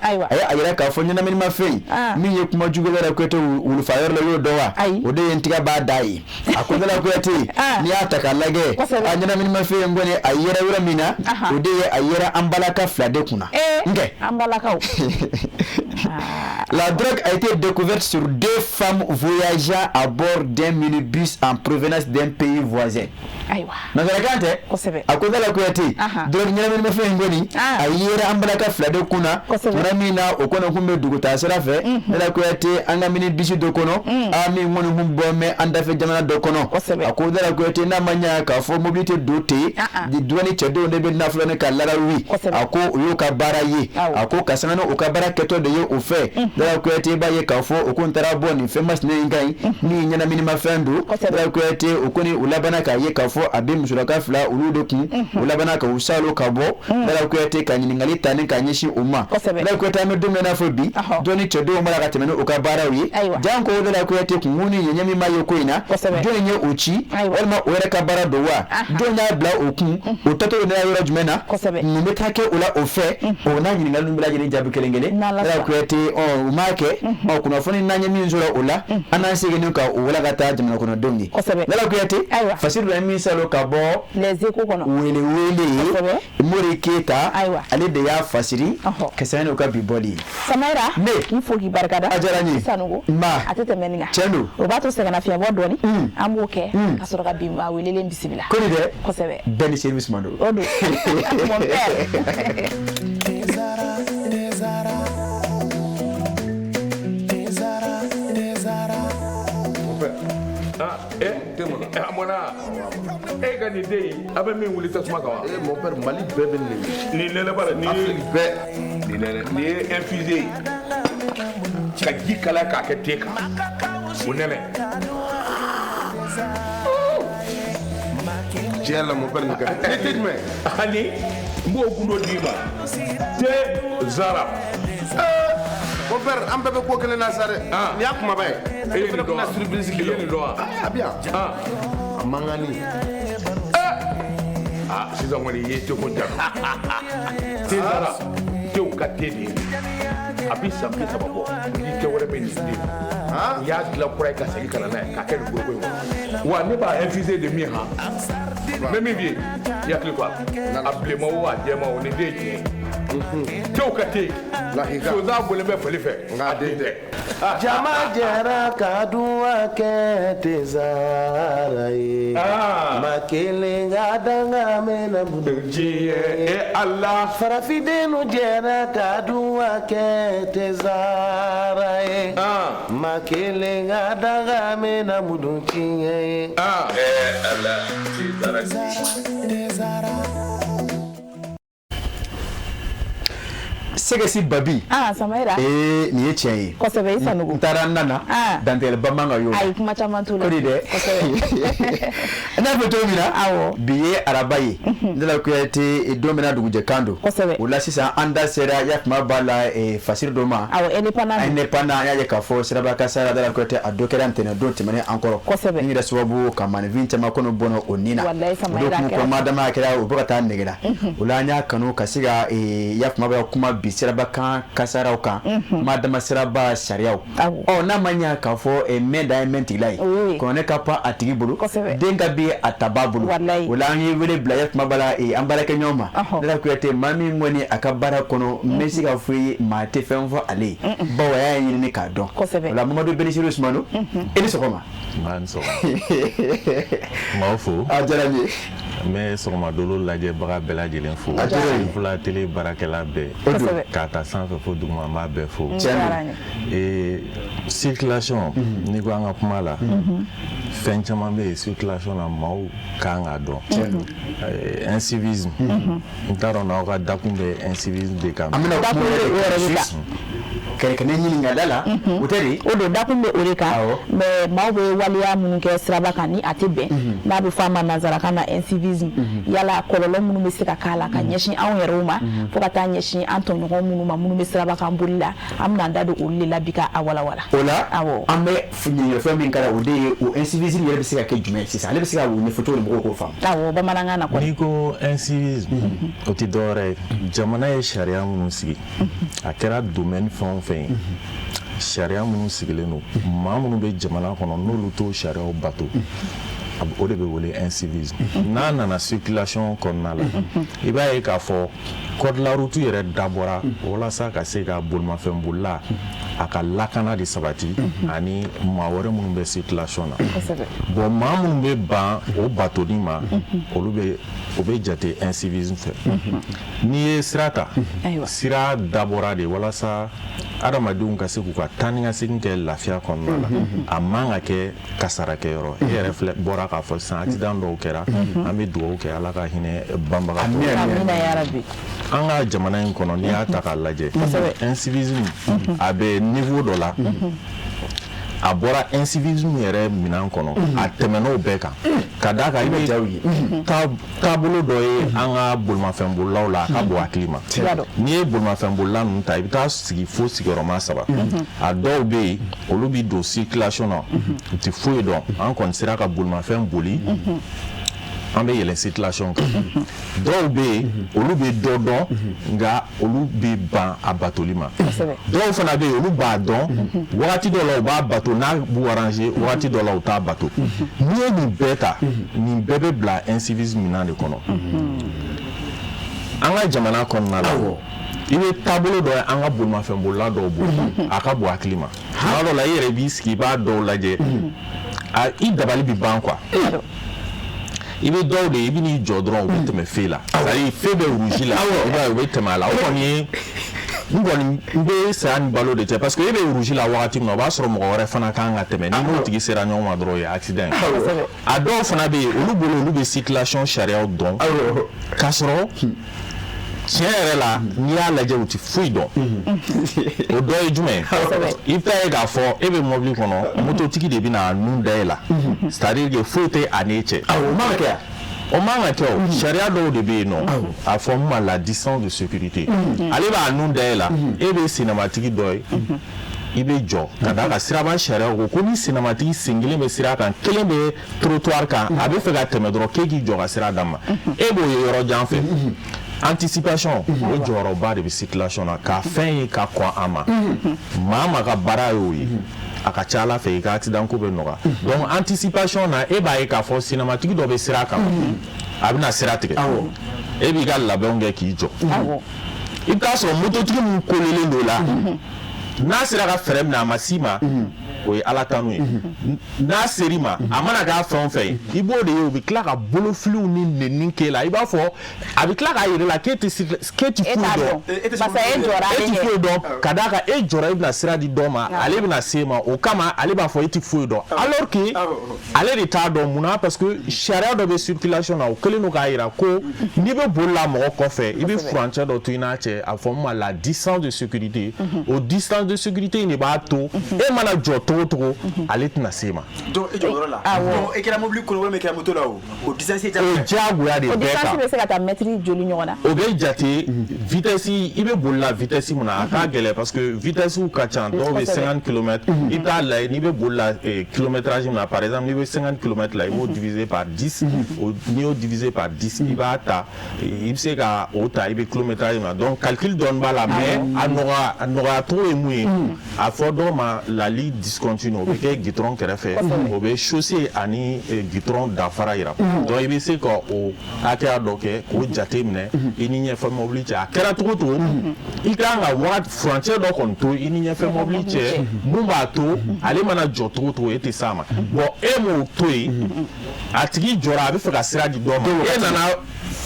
ayira ka fo nyina minima fei mi ye kuma jugo la ko yete wulu fayor la yo dowa o de yentiga ba dai ako dala ko yete ni ataka lage anyina minima fei ngone ayira wura mina o de ayira ambalaka flade kuna nge ambalaka la drogue a été découverte sur 2 femmes voyageant à bord d'un minibus en provenance d'un pays voisin. Aywa. Nazarakante? Kosebe. Akoza la kuyati. Drogue nyama minima fe ngoni. Ayira ambalaka flade kuna. Muna okono kumbe duguta serafe. La kuyati anga minibus do kono. Ami ngoni humbome andafe jamana do kono. Akoza la kuyati na manya ka fo mobilité doté. Di douane chedo ndebe na flane ka larawi. Ako uyo ka bara yi. Ako kasana okabara keto de yo ofe. La kuyati ba ye ka fo okontara boni famous ne ngai. Ni nyana minima fendu. La kuyati okoni ulabana ka ye ka fo abi musulaka fla ulude ku ulabana ka usalo ka bo la kuyati ka nyingali tane ka nyishi umma. La kuyati me dumna na fobi. Doni chedo mala ka temeno okabara wi. Janko la kuyati ku nguni nyanyami mayo koina. Doni nye uchi. Olma wera ka bara dowa. Doni bla okun. Otato na yoro jumena. Numetake ula ofe. Ona nyingali mbula jeni jabu kelengele. La kuyati umake kuna foni nanye minzura ula anasige nuka wala kata jamana kuna dongi la kuyati fasiru la misalo kabo les échos kono wele muri keta ale de ya fasiri kesane uka biboli samara ne mfogi barkada ajarani sanugo ma atete meninga chendo obato segana fia bodoni amuke asoroka bimba welele bisibila koni de kosebe beni service mando odo mon père amona ka nin den in a bɛ min wuli tasuma kan wa mon père Mali bɛɛ bɛ nin nɛnɛ b'a la nin ye infusé ye ka ji kalaya k'a kɛ te kan o nɛnɛ tiɲɛ la mon père nin ka di ne tɛ jumɛn ani n b'o gundo d'i ma te zara mon père an bɛɛ bɛ ko kelen na sa dɛ nin y'a kumaba ye e ye nin dɔn wa i ye nin dɔn wa a bi yan a man kan ni sisan kɔni i ye teko ja te zara tew ka te de ye a bi san 30 bɔ ni kɛ wɛrɛ bɛ nin den u y'a dilan kura ye ka segin ka na n'a ye k'a kɛ nin goroko in kɔnɔ wa ne b'a infusé de min han n bɛ min f'i ye i hakili to a la a bilenma o a jɛma o nin den ye tiɲɛ ye tew ka te sonsan bolen bɛ fali fɛ nka den tɛ jama jɛra ka duwa kɛ te zara ye ma kelen ka danga mɛna budu diɲɛ ala farafidenu jɛra ka duwa kɛ te zara ye ma kelen ka danga mɛna budu tiɲɛ ye ala Segesi babi Samaira nin ye tiɲɛ ye kosɛbɛ i sanugo n taara n nana dantɛgɛliba man kan y'o la ayi kuma caman t'o la o de dɛ n'a fɔ cogo min na awɔ bi ye araba ye Ndala Kuyate don min na dugujɛkan don kosɛbɛ o la sisan an da sera yakuma b'a la fasiri dɔ ma awɔ indépendant an y'a ye k'a fɔ Siraba Kasara Ndala Kuyate a dɔ kɛra ntɛnɛn don tɛmɛnen an kɔrɔ kosɛbɛ min yɛrɛ sababu ka maninfin caman kɔnɔ bɔnɔ o nin na walayi Samaira kɛra o madama kɛra o bɛ ka taa negera o la an y'a kanu ka se ka yakuma bɛ kuma bi Siraba Kasaraw kan madama Siraba sariyaw n'a ma ɲɛ k'a fɔ mɛn da ye mɛn tigila ye kɔnɛ ka pan a tigi bolo den ka bi a ta b'a bolo o la an ye wele bila yakuma b'a la an baarakɛ ɲɔgɔn ma Ndala Kuyate maa min kɔni a ka baara kɔnɔ n bɛ se ka fɔ ye maa tɛ fɛn fɔ ale ye bawo a y'a ɲini k'a dɔn o la Mamadu Benisiru Sumano i ni sɔgɔma maa ni sɔgɔma maaw fo a diyara n ye n bɛ sɔgɔmadolo lajɛbaga bɛɛ lajɛlen fo Fula télé baarakɛla bɛɛ k'a ta sanfɛ fo duguma n b'a bɛɛ fo circulation n'i ko an ka kuma la fɛn caman bɛ yen circulation na maaw kan k'a dɔn incivisme n t'a dɔn n'aw ka dakun bɛ incivisme de kan kɛrɛkɛnɛ ɲininkali la o tɛ de o don dakun bɛ o de kan mais maaw bɛ waleya minnu kɛ siraba kan ni a tɛ bɛn n'a bɛ fɔ a ma nanzarakan na incivisme yala kɔlɔlɔ minnu bɛ se ka k'a la ka ɲɛsin anw yɛrɛw ma fo ka taa ɲɛsin an tɔɲɔgɔn minnu ma minnu bɛ siraba kan boli la an bɛna an da don olu de la bi ka a walawala o la an bɛ ɲininkali fɛn min kɛra o de ye o incivisme yɛrɛ bɛ se ka kɛ jumɛn ye sisan ale bɛ se ka ɲɛfɔ cogo di mɔgɔw k'o faamu awɔ bamanankan na kɔni n'i ko incivisme o tɛ dɔwɛrɛ ye jamana ye sariya minnu sigi a kɛra domaine fɛn o fɛn ye sariya minnu sigilen don maa minnu bɛ jamana kɔnɔ n'olu t'o sariyaw bato o de bɛ wele incivisme n'a nana circulation kɔnɔna la i b'a ye k'a fɔ code de la route yɛrɛ dabɔra walasa ka se ka bolimafɛn bolila a ka lakana de sabati ani maa wɛrɛ minnu bɛ circulation na bon maa minnu bɛ ban o batoni ma olu o bɛ jate incivisme fɛ n'i ye sira ta sira dabɔra de walasa adamadenw ka se k'u ka taa ni ka segin kɛ lafiya kɔnɔna la a man ka kɛ kasarakɛyɔrɔ e yɛrɛ filɛ bɔra k'a fɔ sisan accident dɔw kɛra an bɛ dugawu kɛ ala ka hinɛ banbagatɔw an ka jamana in kɔnɔ n'i y'a ta k'a lajɛ incivisme a bɛ niveau dɔ la a bɔra incivisme yɛrɛ minan kɔnɔ a tɛmɛn'o bɛɛ kan ka d'a kan i bɛ taabolo dɔ ye an ka bolimafɛnbolilaw la a ka bɔ hakili ma n'i ye bolimafɛnbolila ninnu ta i bɛ taa sigi fo sigiyɔrɔma 3 a dɔw bɛ yen olu bɛ don circulation na u tɛ foyi dɔn an kɔni sera ka bolimafɛn boli an bɛ yɛlɛn circulation kan dɔw bɛ yen olu bɛ dɔ dɔn nka olu bɛ ban a batoli ma dɔw fana bɛ yen olu b'a dɔn wagati dɔ la u b'a bato n'a b'u arranger wagati dɔ la u t'a bato n'i ye nin bɛɛ ta nin bɛɛ bɛ bila incivisme minan de kɔnɔ an ka jamana kɔnɔna la i bɛ taabolo dɔ ye an ka bolimafɛnbolila dɔw bolo a ka bɔ hakili ma tuma dɔ la i yɛrɛ b'i sigi i b'a dɔw lajɛ i dabali bɛ ban quoi i bɛ dɔw de i bɛ n'i jɔ dɔrɔn u bɛ tɛmɛ fe la c'est-à-dire fe bɛ rouge la i b'a ye u bɛ tɛmɛ a la o kɔni ye Ngoni c'est un ballon de terre parce que il est rouge la wagati no ba soro mo wore fana kan ga teme ni mo tigi sera nyoma dro ya accident a do fana be olu bolo olu be circulation charia don kasoro tiɲɛ la n'i y'a lajɛ u ti foyi dɔn o dɔ ye jumɛn i bɛ taa ye k'a fɔ e bɛ mobili kɔnɔ mototigi de bɛna nun da e la c'est à dire que foyi tɛ a n'e cɛ o man ka kɛ o man ka kɛ o sariya dɔw de bɛ yen nɔ a fɔ min ma la distance de sécurité ale b'a nun da e la e bɛ sinamatigi dɔ ye i bɛ jɔ ka d'a kan siraba sariya ko ni sinamatigi sen kelen bɛ sira kan kelen bɛ trottoir kan a bɛ fɛ ka tɛmɛ dɔrɔn k'e k'i jɔ ka sira d'a ma e b'o ye yɔrɔ jan fɛ anticipation o jɔyɔrɔba de bɛ circulation na k'a fɛn ye ka kɔn a ma maa ka baara y'o ye a ka ca ala fɛ i ka accident ko bɛ nɔgɔya donc anticipation na e b'a ye k'a fɔ sinamatigi dɔ bɛ sira kan a bɛna sira tigɛ e b'i ka labɛnw kɛ k'i jɔ i bɛ taa sɔrɔ mototigi min kolelen don la n'a sera ka fɛɛrɛ minɛ a ma s'i ma o ye ala tanu ye n'a ser'i ma a mana k'a fɛn o fɛn ye i b'o de ye u bɛ tila ka bolofiliw ni nɛni k'e la i b'a fɔ a bɛ tila k'a yɛrɛ la k'e tɛ foyi dɔn ka d'a kan e jɔra i bɛna sira di dɔ ma ale bɛna se ma o kama ale b'a fɔ e tɛ foyi dɔn alors que ale de t'a dɔn munna parce que sariya dɔ bɛ circulation na o kɛlen don k'a jira ko n'i bɛ boli la mɔgɔ kɔfɛ i bɛ furancɛ dɔ to i n'a cɛ a fɔ min ma la distance de sécurité o distance de sécurité in de b'a to e mana jɔ togo ale tɛna se ma donc e jɔyɔrɔ la donc e kɛra mobili kɔnɔ walima e kɛra moto la o distance ye diyagoya de bɛɛ kan o distance bɛ se ka taa mètre joli ɲɔgɔn na o bɛ jate vitesse i bɛ boli la vitesse mun na a ka gɛlɛn parce que vitesse ka ca dɔw bɛ 50 km i t'a lajɛ n'i bɛ boli la kilométrage min na par exemple n'i bɛ 50 km la i b'o diviser par 10 n'i y'o diviser par 10 i b'a ta i bɛ se ka o ta i bɛ kilométrage min na donc calcul dɔɔni b'a la mais a nɔgɔya cogo ye mun ye a fɔ dɔw ma la ligne discontinue o bɛ kɛ gitron kɛrɛfɛ o bɛ chaussée ani gitron dafara yira donc i bɛ se ka o hakɛya dɔ kɛ k'o jate minɛ i ni ɲɛfɛ mobili cɛ a kɛra cogo cogo i kan ka wagati furancɛ dɔ kɔni to i ni ɲɛfɛ mobili cɛ mun b'a to ale mana jɔ cogo cogo e tɛ s'a ma bon e m'o to yen a tigi jɔra a bɛ fɛ ka sira di dɔ ma e nana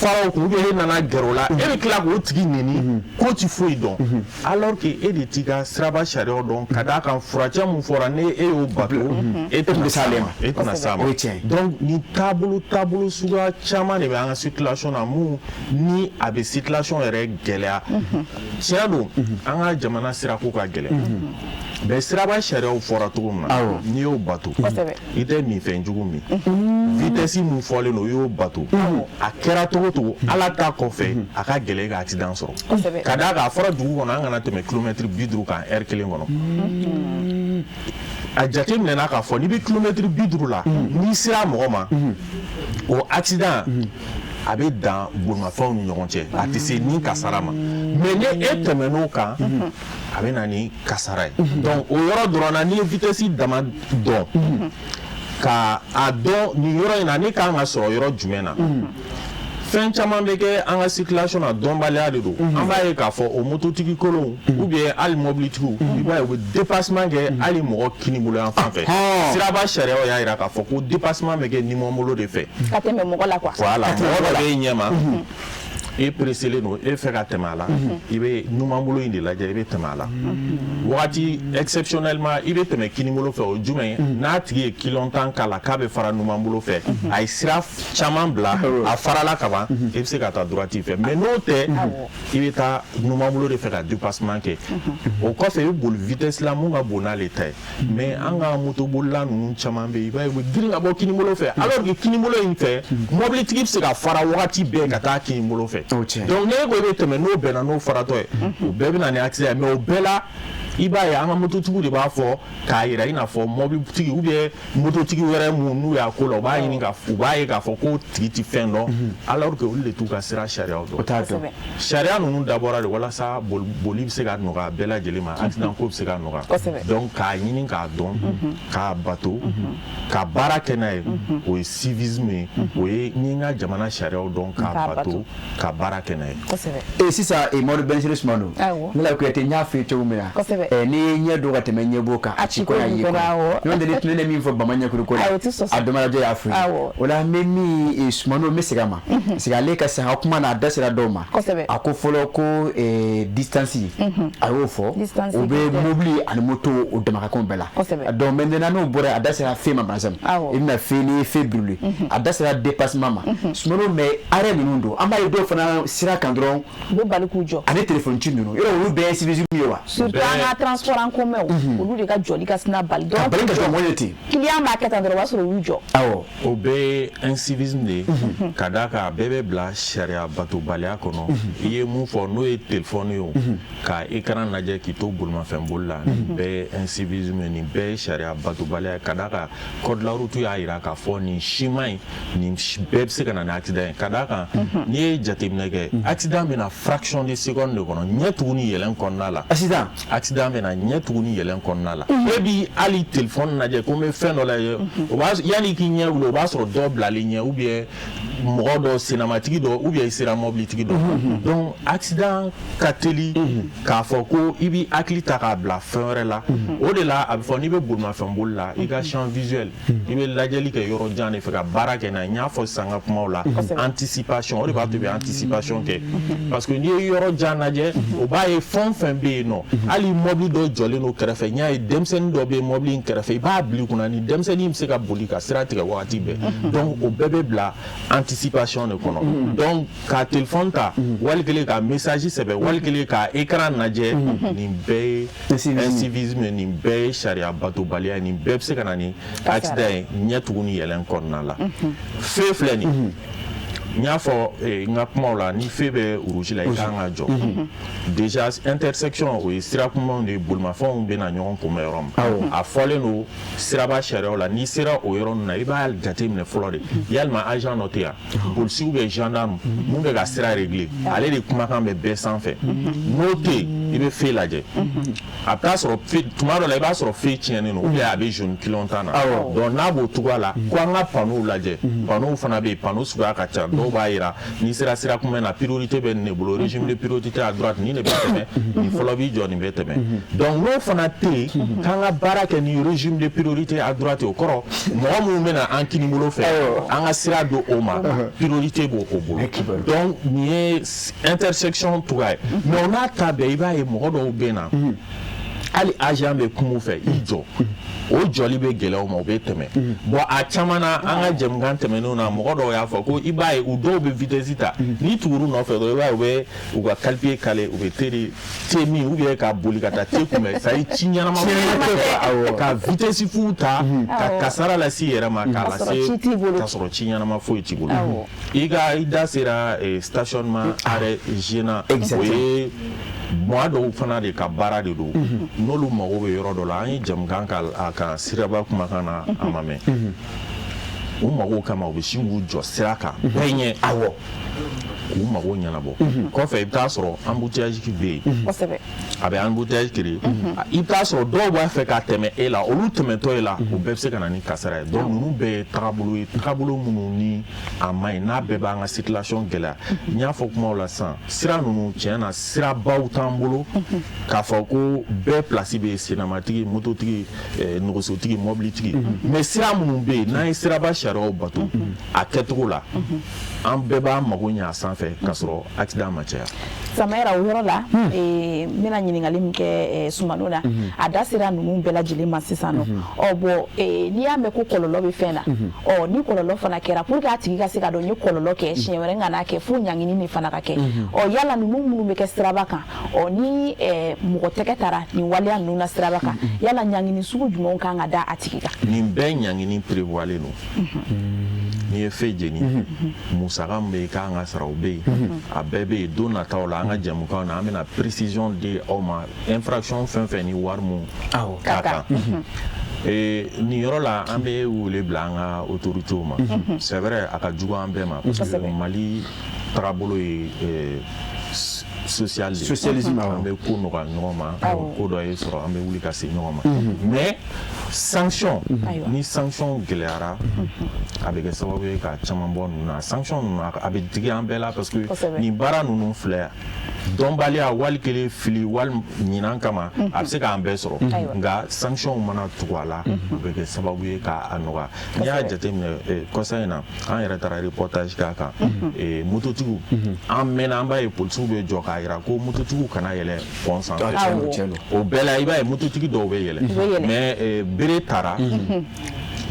faraw kun e nana gɛrɛ o la e bɛ tila k'o tigi nɛni k'o ti foyi dɔn alors que e de t'i ka siraba sariyaw dɔn ka d'a kan furancɛ mun fɔra ni e y'o bato e tɛna s'a ma donc nin taabolo suguya caman de bɛ an ka circulation na mun ni a bɛ circulation yɛrɛ gɛlɛya tiɲɛ don an ka jamana sirako ka gɛlɛn mais siraba sariyaw fɔra cogo min na n'i y'o bato i tɛ min fɛn jugu min vitesse mun fɔlen don i y'o bato a kɛra cogo cogo ala ta kɔfɛ a ka gɛlɛn ka accident sɔrɔ ka d'a kan a fɔra dugu kɔnɔ an kana tɛmɛ kilomɛtiri 50 kan heure kelen kɔnɔ a jate minɛna k'a fɔ n'i bɛ kilomɛtiri 50 la n'i sera mɔgɔ ma o accident a bɛ dan bolimafɛnw ni ɲɔgɔn cɛ a tɛ se ni kasara ma mais ni e tɛmɛn'o kan a bɛ na ni kasara ye donc o yɔrɔ dɔrɔn na n'i ye vitesse dama dɔn ka a dɔn nin yɔrɔ in na ne kan ka sɔrɔ yɔrɔ jumɛn na fɛn caman bɛ kɛ an ka circulation na dɔnbaliya de don an b'a ye k'a fɔ o mototigi kolonw ou bien hali mobilitigiw i b'a ye u bɛ dépassement kɛ hali mɔgɔ kinibolo yan fan fɛ siraba sariyaw y'a jira k'a fɔ ko dépassement bɛ kɛ numanbolo de fɛ ka tɛmɛ mɔgɔ la quoi voilà mɔgɔ dɔ bɛ ɲɛ ma e presselen don e fɛ ka tɛmɛ a la i bɛ numanbolo in de lajɛ i bɛ tɛmɛ a la wagati exceptionnellement i bɛ tɛmɛ kinibolo fɛ o jumɛn ye n'a tigi ye kilon 10 k'a la k'a bɛ fara numanbolo fɛ a ye sira caman bila a farala ka ban i bɛ se ka taa droite fɛ mais n'o tɛ i bɛ taa numanbolo de fɛ ka dépassement kɛ o kɔfɛ i bɛ boli vitesse la mun ka bon n'ale ta ye mais an ka motobolila ninnu caman bɛ yen i b'a ye u bɛ girin ka bɔ kinibolo fɛ alors que kinibolo in fɛ mobilitigi bɛ se ka fara wagati bɛɛ ka taa kinibolo fɛ donc ne ko i bɛ tɛmɛ n'o bɛnna n'o faratɔ ye o bɛɛ bɛ na ni accident mais o bɛɛ la i b'a ye an ka mototigiw de b'a fɔ k'a yira i n'a fɔ mobilitigi ou bien mototigi wɛrɛ mun n'u y'a ko la u b'a ɲini u b'a ye k'a fɔ ko tigi ti fɛn dɔn alors que olu de t'u ka sira sariyaw dɔn sariya ninnu dabɔra de walasa boli bɛ se ka nɔgɔya bɛɛ lajɛlen ma accident ko bɛ se ka nɔgɔya donc k'a ɲini k'a dɔn k'a bato ka baara kɛ n'a ye o ye civisme ye o ye ni n ka jamana sariyaw dɔn k'a bato ka baara kɛ n'a ye sisan Madu Bensiri Sumano ne la kuyate n y'a f'i ye cogo min na ni nya do ka teme nya boka achiko yi ko no de tune ne mi fo bamanya kuru ko adoma do ya afri ola memi ismano mesigama sigale ka sa kuma na dasira doma akofolo ko distance ayo fo obe mobili ani moto o dama ka bela donc maintenant no bora adasira fema bazam ina fini février adasira dépassement ma smano me are minundo amay do fana sira kandron bo balikujo ani téléphone chinuno yo wo be civilisme yo surtout en transport en commun o lu de ka joli ka sna bal donc client ma kata ndro wasoro wujo awo obe incivisme de kadaka bebe bla sharia bato balia kono iye mu fo no e téléphone yo ka écran naje ki to bulma fembola be incivisme ni be sharia bato balia kadaka code la route ya ira ka fo ni shimai ni bebse kana na accident kadaka ni jatimna ke accident be na fraction de seconde kono nyetuni yelen konna la accident be na nyetuni yelen konna la ebi ali téléphone naje ko me fen la o ba yani ki nya ulo ba so double la ligne ou bien modo cinématique do ou bien sera mobilité do donc accident kateli ka foko ibi aklita ka bla fenre la o de la ab foni be bulma fembul la iga champ visuel ibe lajeli ke yoro jane fe ka barake na nya fo sanga kuma la anticipation o de ba to be anticipation ke parce que ni yoro janaje o ba e fon fembe no ali mobile do jole no krefe nya e demsen do be mobile krefe ba bli kuna ni demsen im se ka bolika strate ka wati be donc o bebe bla anticipation ne kono donc ka téléphone ta walkele ka message sebe walkele ka écran naje ni be incivisme ni be sharia bato balia ni be se kana ni accident nyatuguni yelen konna la fe fleni nya fo nga kuma ni febe uruji la ikanga jo déjà intersection o sira kuma de bulma fon be na nyon kuma rom a fole no sira ba shere la ni sira o yoro na iba jate mne flore yalma agent notaire polisi ou be gendarme mu be ga sira régler aller de kuma kan be sans fait noter ibe fait la je après sur tomorrow la iba sur fait tienne no be abe jeune kilontana donc na bo tugala kwa nga pano la je pano fana be pano suga ka cha do baira ni sera kuma na priorité ben ne bolo régime de priorité à droite ni ne beteme ni folobi joni beteme donc no fana te kanga baraka ni régime de priorité à droite au koro mo mu mena ankini mulo fe anga sira do oma priorité bo ko bolo donc ni intersection tugai mais on a tabe iba e mo do bena ali agent be kumu fe ijo o joli be gele o mo be teme bo a chamana anga jemgan teme no na mo do ya fo ko ibae u do be vitesita ni turu no fe do ibae be u ga kalpie kale u be teri temi u be ka bolikata te kume sai chinyana ma ka vitesi futa ka kasara la si era ma ka la se ka soro chinyana ma fo itibulu iga ida sera stationnement are jena we moi do fana de ka bara de do nolu mago be yoro do la an jamgan ka siraba kuma kana amame o mago kama o be shingu jo siraka benye awo o mago nyana bo ko fe ta soro embouteillage ki be o sebe abe embouteillage kiri ita soro do ba fe ka teme e la o lu teme to e la o be se kana ni kasara donc nu be trabulu munu ni amai na be ba nga circulation gela nya fo kuma o la san sira nunu tiena sira baw tambolo ka fo ko be place be cinématique mototiki nogosotiki mobility mais sira munu be na sira ba sharo bato a ketro la an be ba magonya san fe kasoro accident machaya Samara Urola mina nyiningali mke sumanona adasira nunu bela jili masisano obo ni ame ku kololo be fena o ni kololo fana kera pour ka tigi ka se ka do ni kololo ke shenwere ngana ke fu nyangini ni fana ka ke o yala nunu munu be ke strabaka o ni mugoteke tara ni wale anu na strabaka yala nyangini sugu jumo kanga da atikika ni be nyangini prévoile no ni fejeni musagam be kanga saraube abebe dona tawla anga jamuka na amena précision de oma infraction fin ni warmu kaka ni yoro la ambe ou le blanga autorité ma c'est vrai aka jugo ambe ma parce que Mali trabolo socialisme an bɛ ko nɔgɔya ɲɔgɔn ma ko dɔ ye sɔrɔ an bɛ wuli ka se ɲɔgɔn ma mais sanction ni sanction gɛlɛyara a bɛ kɛ sababu ye ka caman bɔ ninnu na sanction ninnu a bɛ digi an bɛɛ la parce que nin baara ninnu filɛ dɔnbaliya wali kelen fili wali ɲinan kama a bɛ se k'an bɛɛ sɔrɔ nka sanction mana tugu a la o bɛ kɛ sababu ye k'a nɔgɔya n'i y'a jateminɛ kɔsa in na an yɛrɛ taara reportage k'a kan mototigiw an mɛnna an b'a ye polisiw bɛ jɔ k'a jira ko mototigiw kana yɛlɛ pont sanfɛ o bɛɛ la i b'a ye mototigi dɔw bɛ yɛlɛ mais bere taara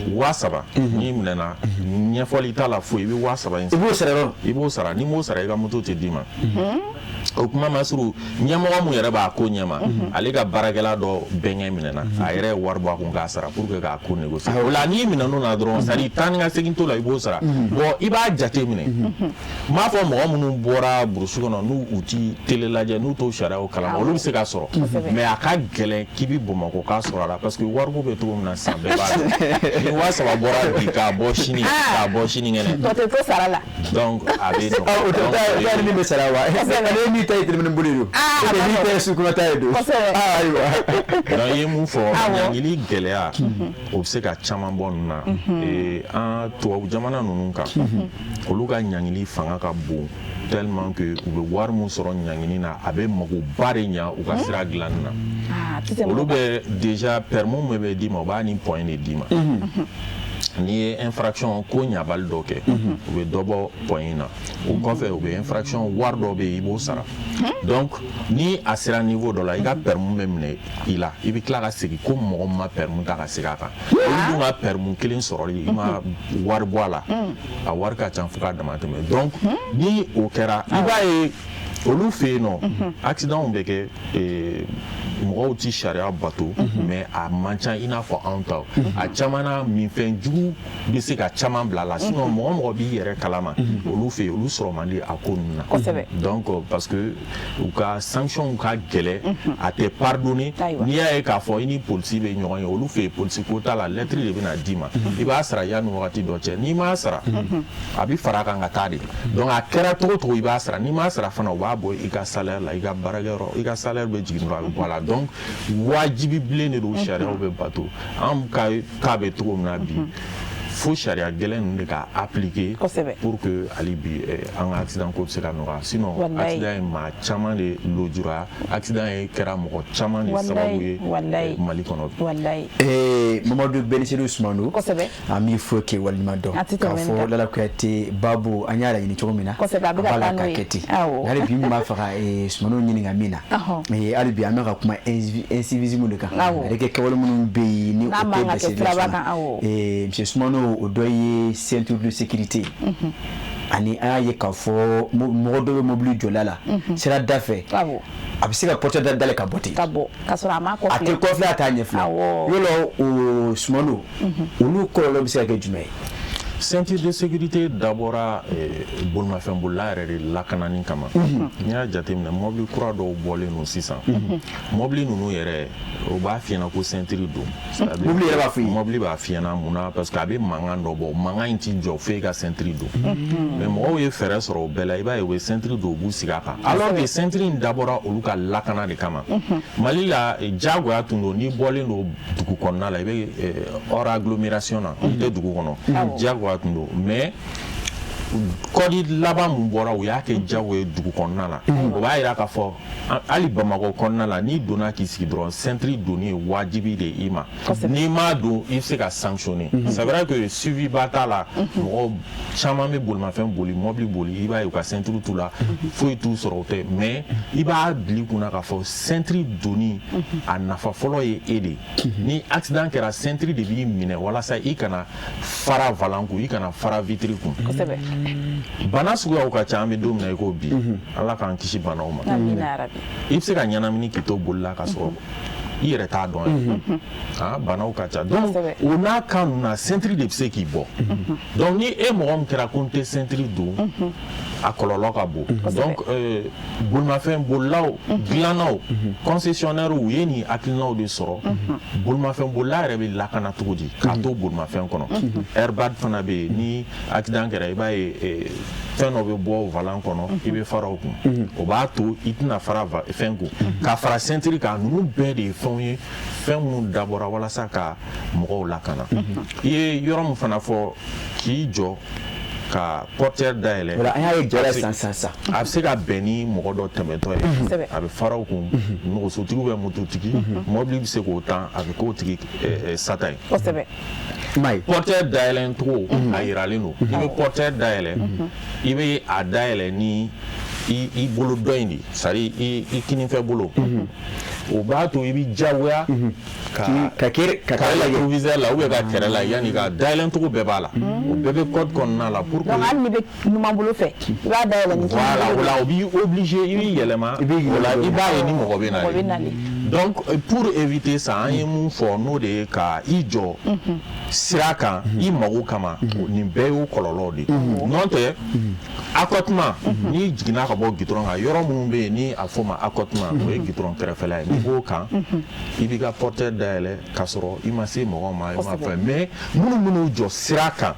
3,000 n'i minɛna ɲɛfɔli t'a la foyi i bɛ 3,000 i b'o sara n'i m'o sara i ka moto tɛ d'i ma o kuma ma suru ɲɛmɔgɔ mun yɛrɛ b'a ko ɲɛma ale ka baarakɛla dɔ bɛnkɛ minɛna a yɛrɛ ye wari bɔ a kun k'a sara pour que k'a ko négocier o la n'i minɛn'o na dɔrɔn c'est à dire taa ni ka segin t'o la i b'o sara bon i b'a jate minɛ n m'a fɔ mɔgɔ minnu bɔra burusi kɔnɔ n'u u ti télé lajɛ n'u t'o sariyaw kalama olu bɛ se ka sɔrɔ mais a ka gɛlɛn k'i bɛ Bamakɔ k'a sɔrɔ a la parce que wariko bɛ cogo min na sisan bɛɛ b'a dɔn ni 3,000 bɔra bi k'a bɔ sini kɛnɛ dɔ tɛ to sara la donc a bɛ nɔgɔya ni bɛ sara wa ni ta ye tɛmɛnen bolo don ni ta ye sukunata ye don ayiwa donc i ye mun fɔ ɲangili gɛlɛya o bɛ se ka caman bɔ nin na an tubabu jamana ninnu kan olu ka ɲangili fanga ka bon tellement que u bɛ wari min sɔrɔ ɲangini na a bɛ magoba de ɲa u ka sira dilanni na olu bɛ déjà permis min bɛ d'i ma u b'a ni point de d'i ma n'i ye infraction ko ɲabali dɔ kɛ u bɛ dɔ bɔ point na o kɔfɛ u bɛ infraction wari dɔ bɛ yen i b'o sara donc ni a sera niveau dɔ la i ka permis bɛ minɛ i la i bɛ tila ka segin ko mɔgɔ min ma permis ta ka segin a kan olu dun ka permis kelen sɔrɔli i ma wari bɔ a la a wari ka ca fo k'a dama tɛmɛ donc ni o kɛra i b'a ye olu fɛ yen nɔ accident bɛ kɛ mɔgɔw ti sariya bato mais a man ca i n'a fɔ anw ta a caman na minfɛn jugu bɛ se ka caman bila la sinon mɔgɔ b'i yɛrɛ kalama olu fɛ yen olu sɔrɔ man di a ko ninnu na donc parce que u ka sanction ka gɛlɛn a tɛ pardonner n'i y'a ye k'a fɔ i ni polisi bɛ ɲɔgɔn ye olu fɛ yen polisi ko t'a la lettre de bɛ na d'i ma i b'a sara yanni wagati dɔ cɛ n'i m'a sara a bɛ fara a kan ka taa de donc a kɛra cogo o cogo i b'a sara n'i m'a sara fana u b'a bɔ i ka salaire la i ka baarakɛyɔrɔ i ka salaire bɛ jigin dɔrɔn a bɛ bɔ a la donc wajibi bilen de don sariyaw bɛ bato an ka k'a bɛ cogo min na bi fo sariya gɛlɛn ninnu de ka appliquer pour que hali bi an ka accident ko bɛ se ka nɔgɔya sinon accident ye maa caman de lojura accident ye kɛra mɔgɔ caman de sababu ye Mali kɔnɔ Mamadu Benisiri Sumano an b'i fo k'i waleɲuman dɔn k'a fɔ Lala Kuyate Babu an y'a laɲini cogo min na a b'a la ka kɛ ten hali bi min b'a fɛ ka Sumano ɲininka min na hali bi an bɛ ka kuma incivisme de kan a bɛ kɛ kɛwale minnu bɛ yen ni o tɛ bɛn Monsieur Sumano o dɔ ye ceinture de sécurité ani an y'a ye k'a fɔ mɔgɔ dɔ bɛ mobili jɔla la sira da fɛ a bɛ se ka porte dayɛlɛ ka bɔ ten ka sɔrɔ a ma kɔfilɛ a tɛ kɔfilɛ a t'a ɲɛfilɛ yɔrɔ o Sumano olu kɔlɔlɔ bɛ se ka kɛ jumɛn ye ceinture de sécurité dabɔra bolimafɛn bolila yɛrɛ de lakanani kama n'i y'a jateminɛ mɔbili kura dɔw bɔlen don sisan mɔbili ninnu yɛrɛ o b'a f'i ɲɛna ko ceinture don mɔbili yɛrɛ b'a f'i ye mɔbili b'a f'i ɲɛna mun na parce que a bɛ mankan dɔ bɔ mankan in ti jɔ f'e ka ceinture don mais mɔgɔw ye fɛɛrɛ sɔrɔ o bɛɛ la i b'a ye u bɛ ceinture don u b'u sigi a kan alors que ceinture in dabɔra olu ka lakana de kama Mali la diyagoya tun don n'i bɔlen don dugu kɔnɔna la i bɛ hors agglomération na i tɛ dugu kɔnɔ diyagoya tun don mais kɔdi laban mun bɔra u y'a kɛ jago ye dugu kɔnɔna la o b'a jira k'a fɔ hali Bamakɔ kɔnɔna la n'i donna k'i sigi dɔrɔn ceinture donni ye wajibi de i ma n'i m'a don i bɛ se ka sanctionner c'est vrai que suivi ba t'a la mɔgɔ caman bɛ bolimafɛn boli mɔbili boli i b'a ye u ka ceinture t'u la foyi t'u sɔrɔ o tɛ mais i b'a bila i kunna k'a fɔ ceinture donni a nafa fɔlɔ ye e de ni accident kɛra ceinture de b'i minɛ walasa i kana fara volant kun i kana fara vitre kun bana suguyaw ka ca an bɛ don min na i ko bi ala k'an kisi banaw ma i bɛ se ka ɲɛnamini k'i to bolila ka sɔrɔ i yɛrɛ t'a dɔn banaw ka ca donc o n'a kan na ceinture de bɛ se k'i bɔ donc ni e mɔgɔ min kɛra ko n tɛ ceinture don a kɔlɔlɔ ka bon donc bolimafɛn bolilaw dilannaw concessionnaire u ye nin hakilinaw de sɔrɔ bolimafɛn bolila yɛrɛ bɛ lakana cogo di k'a to bolimafɛn kɔnɔ airbag fana bɛ yen ni accident kɛra i b'a ye fɛn dɔ bɛ bɔ volant kɔnɔ i bɛ fara o kun o b'a to i tɛna fara fɛn kun ka fara ceinture kan ninnu bɛɛ de ye fɛnw ye fɛn minnu dabɔra walasa ka mɔgɔw lakana i ye yɔrɔ min fana fɔ k'i jɔ ka portière dayɛlɛ an y'a ye jɛla san a bɛ se ka bɛn ni mɔgɔ dɔ tɛmɛtɔ ye a bɛ fara o kun nɔgɔsotigi bɛ mototigi mɔbili bɛ se k'o tan a bɛ k'o tigi sata ye portière dayɛlɛ cogo a yiralen don i bɛ portière dayɛlɛ i bɛ a dayɛlɛ ni i bolo dɔ in de c'est-à-dire i kinifɛ bolo o b'a to i bɛ diyagoya ka rétroviseur la ou bien ka kɛrɛ la yanni ka dayɛlɛ cogo bɛɛ b'a la o bɛɛ bɛ code kɔnɔna la pour que donc hali ni bɛ numan bolo fɛ i b'a dayɛlɛ ni voilà o la o b'i obligé i b'i yɛlɛma o la i b'a ye ni mɔgɔ bɛ nalen donc pour éviter ça an ye mun fɔ n'o de ye ka i jɔ sira kan i mago kama nin bɛɛ y'o kɔlɔlɔw de n'o tɛ accotement n'i jiginna ka bɔ gitɔrɔn kan yɔrɔ minnu bɛ yen ni a fɔ ma accotement o ye gitɔrɔn kɛrɛfɛla ye n'i b'o kan i b'i ka portière dayɛlɛ k'a sɔrɔ i ma se mɔgɔ ma i ma fɛn mais minnu jɔ sira kan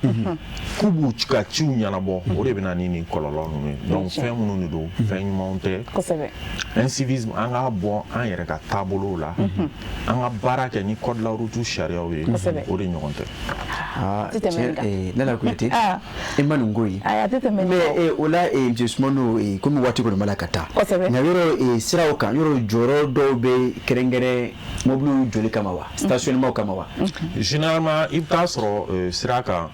k'u b'u ka ciw ɲɛnabɔ o de bɛ na ni nin kɔlɔlɔ ninnu ye donc fɛn minnu de don fɛn ɲumanw tɛ incivisme an k'a bɔ an yɛrɛ ka taabolow la an ka baara kɛ ni code de la route sariyaw ye o de ɲɔgɔn tɛ. Nana Kuyate i ma nin ko ye mais o la monsieur Sumano komi waati kɔni b'a la ka taa nka yɔrɔ siraw kan yɔrɔ jɔyɔrɔ dɔw bɛ kɛrɛnkɛrɛn mobiliw joli kama wa stationnement kama wa généralement i bɛ taa sɔrɔ sira kan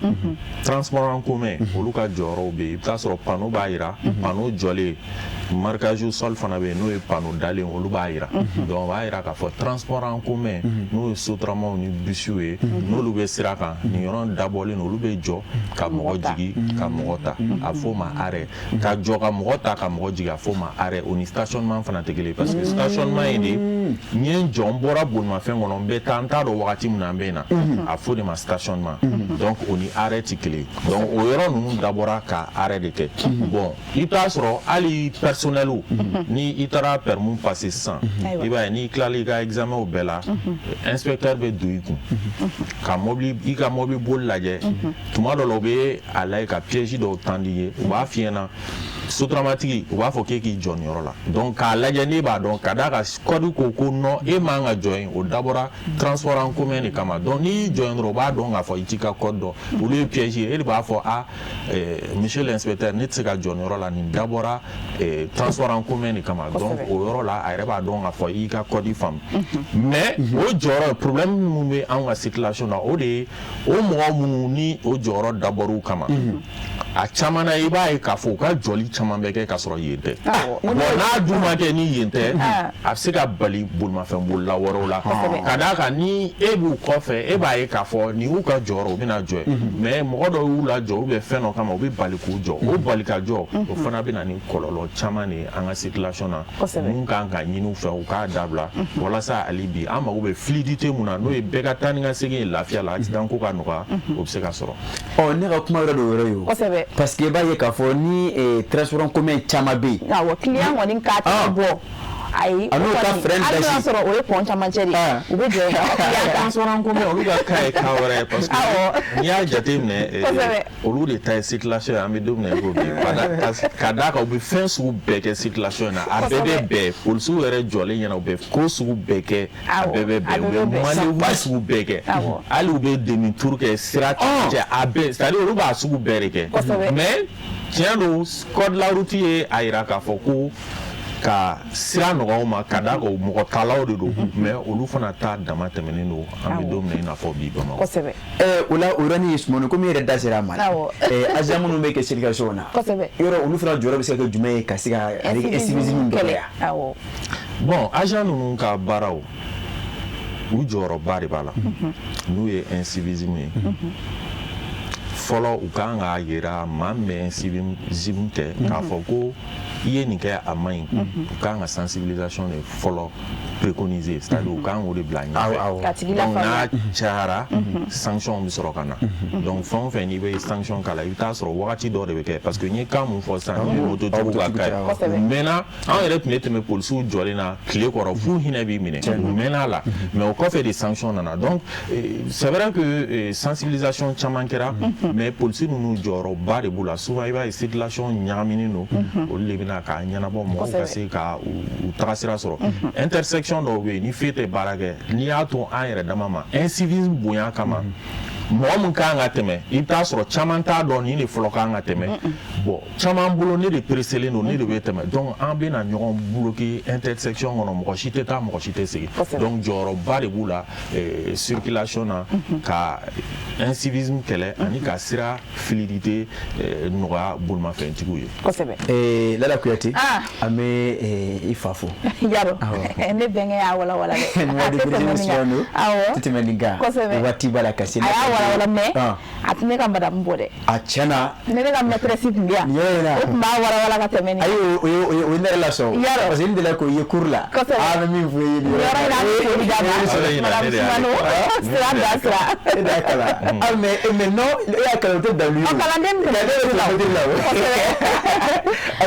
transport en commun olu ka jɔyɔrɔw bɛ yen i bɛ taa sɔrɔ panneau b'a jira panneau jɔlen marquage sol fana bɛ yen n'o ye panneau dalen olu b'a jira donc o b'a jira k'a fɔ transport en commun n'o ye sotramaw ni bisiw ye n'olu bɛ sira kan nin yɔrɔ dabɔlen don olu bɛ jɔ ka mɔgɔ jigin ka mɔgɔ ta a fɔ ma arrêt ka jɔ ka mɔgɔ ta ka mɔgɔ jigin a fɔ ma arrêt o ni stationnement fana tɛ kelen parce que stationnement ye de n ye n jɔ n bɔra bolimafɛn kɔnɔ n bɛ taa n t'a dɔn wagati min na n bɛ na a fɔ de ma stationnement donc o ni arrêt tɛ kelen donc o yɔrɔ ninnu dabɔra ka arrêt de kɛ bon i t'a sɔrɔ hali personnel ni i taara permis passer sisan i b'a ye n'i tilala i ka examen bɛɛ la inspecteur bɛ don i kun ka mobili i ka mobili boli lajɛ tuma dɔ la u bɛ a lajɛ ka piège dɔw tandi ye u b'a f'i ɲɛna sotramatigi u b'a fɔ k'e k'i jɔ nin yɔrɔ la donc k'a lajɛ ne b'a dɔn ka d'a kan code ko non e man ka jɔ yen o dabɔra transport en commun de kama donc n'i y'i jɔ yen dɔrɔn u b'a dɔn k'a fɔ i t'i ka code dɔn olu ye piège ye e de b'a fɔ monsieur l'inspecteur ne tɛ se ka jɔ nin yɔrɔ la nin dabɔra transport en commun de kama donc o yɔrɔ la a yɛrɛ b'a dɔn k'a fɔ i ka code faamu mais o jɔyɔrɔ problème minnu bɛ anw ka circulation na o de ye o mɔgɔ minnu ni o jɔyɔrɔ dabɔr'u kama a caman na i b'a ye k'a fɔ u ka jɔli caman bɛ kɛ k'a sɔrɔ yen tɛ bon n'a dun ma kɛ ni yen tɛ a bɛ se ka bali bolimafɛn bolila wɛrɛw la ka d'a kan ni e b'u kɔfɛ e b'a ye k'a fɔ nin y'u ka jɔyɔrɔ u bɛna jɔ mais mɔgɔ dɔw y'u lajɔ u bɛ fɛn dɔ kama u bɛ bali k'u jɔ o bali ka jɔ o fana bɛ na ni kɔlɔlɔ caman de ye an ka circulation na mun kan ka ɲini u fɛ u k'a dabila walasa hali bi an mago bɛ fluidité mun na n'o ye bɛɛ ka taa ni ka segin ye lafiya la accident ko ka nɔgɔya o bɛ se ka sɔrɔ. Ne ka kuma yɔrɔ dɔ yɔrɔ ye o parce que i b'a ye k'a fɔ ni transport en commun caman bɛ yen awɔ client kɔni k'a ta bɔ ayi a n'o ka frein hali n'a sɔrɔ o ye pɔn camancɛ de ye u bɛ jɔ yen transport en commun olu ka cas ye cas wɛrɛ ye parce que n'i y'a jateminɛ olu de ta ye circulation ye an bɛ don min na i ko bi ka d'a kan u bɛ fɛn sugu bɛɛ kɛ circulation na a bɛɛ bɛ bɛn polisiw yɛrɛ jɔlen ɲɛna u bɛ ko sugu bɛɛ kɛ a bɛɛ bɛ bɛn u bɛ manœuvre sugu bɛɛ kɛ hali u bɛ demi tour kɛ sira cɛ a bɛɛ c'est à dire olu b'a sugu bɛɛ de kɛ mais tiɲɛ don code de la route ye a jira k'a fɔ ko ka sira nɔgɔw ma ka d'a kan mɔgɔ talaw de don mais olu fana ta dama tɛmɛnen don an bɛ don min na i n'a fɔ bi Bamakɔ. Kosɛbɛ. O la o yɔrɔnin ye Sumano komi i yɛrɛ da sera a ma agent minnu bɛ kɛ circulation na yɔrɔ olu fana jɔyɔrɔ bɛ se ka kɛ jumɛn ye ka se ka incivisme dɔgɔya. Bon agent ninnu ka baaraw u jɔyɔrɔba de b'a la n'u ye incivisme ye fɔlɔ u kan k'a jira maa min bɛ incivisme tɛ k'a fɔ ko i ye nin kɛ a man ɲi u kan ka sensibilisation de fɔlɔ préconiser c'est-à-dire u kan k'o de bila ɲɛfɛ donc n'a cayara sanction bɛ sɔrɔ ka na donc fɛn o fɛn n'i bɛ sanction k'a la i bɛ taa sɔrɔ wagati dɔ de bɛ kɛ parce que n ye kan mun fɔ sisan ni mototigiw ka cas ye u mɛnna an yɛrɛ tun bɛ tɛmɛ polisiw jɔlen na tile kɔrɔ f'u hinɛ b'i minɛ u mɛnna la mais o kɔfɛ de sanction nana donc c'est vrai que sensibilisation caman kɛra mais polisi ninnu jɔyɔrɔba de b'u la souvent i b'a ye circulation ɲagaminen don olu de bɛna k'a ɲɛnabɔ mɔgɔw ka se ka u tagasira sɔrɔ intersection dɔw bɛ yen ni fɛn tɛ baara kɛ n'i y'a to an yɛrɛ dama ma incivisme bonya kama mɔgɔ min kan ka tɛmɛ i bɛ taa sɔrɔ caman t'a dɔn nin de fɔlɔ kan ka tɛmɛ bon caman bolo ne de percelen don ne de bɛ tɛmɛ donc an bɛna ɲɔgɔn bloquer intersection kɔnɔ mɔgɔ si tɛ taa mɔgɔ si tɛ segin donc jɔyɔrɔba de b'u la circulation na ka incivisme kɛlɛ ani ka sira fluidité nɔgɔya bolimafɛntigiw ye. kosɛbɛ. Lala Kuyate an bɛ i fa fo. Yaro ne bɛnkɛ y'a walawala dɛ. Mɔgɔ de bɛ émission don tɛ tɛmɛ nin kan waati b'a la ka se. Wala mais a tun bɛ ka madame bɔ dɛ. A tiɲɛna. Ne ka maîtresse tun bɛ yan. O tun b'a wala ka tɛmɛ nin. Ayi o ye ne yɛrɛ la sɔn. Parce que n delila k'o ye cours la. Kosɛbɛ. A bɛ min fɔ i ye nin yɔrɔ in na. Yɔrɔ in na a bɛ foli d'a ma. Madame Sumano sira da sira. E de y'a kalan. Mais non e y'a kalan o tɛ dalu ye. Kalanden min tɛmɛ ne la o. Kosɛbɛ.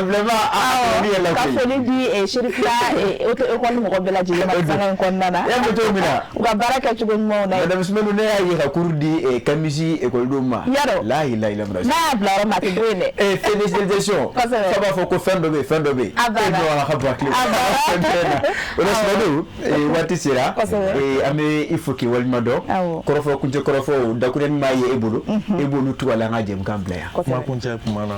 Vraiment a foli yɛrɛ la koyi. Ka foli di Chérifia école mɔgɔ bɛɛ lajɛlen ma sanga in kɔnɔna na. E bɛ cogo min na. U ka baara kɛ cogo ɲumanw na. Madame Sumano ne y'a ye ka cours di Kamisi ekɔlidenw ma. Yaro. La ilaha illallah. N'a y'a bila yɔrɔ min a tɛ bɔ yen dɛ. Félicitations. Kosɛbɛ. Fa b'a fɔ ko fɛn dɔ bɛ yen fɛn dɔ bɛ yen. A banna. E dɔn a ka bɔ a tile. A banna. O la Sumano waati sera. Kosɛbɛ. An bɛ i fo k'i waleɲuman dɔn. Kɔrɔfɔ kuncɛ kɔrɔfɔ dakuruɲɛ b'a ye e bolo. E b'olu to a la an ka jɛmukan bila yan. Kuma kuncɛ kuma na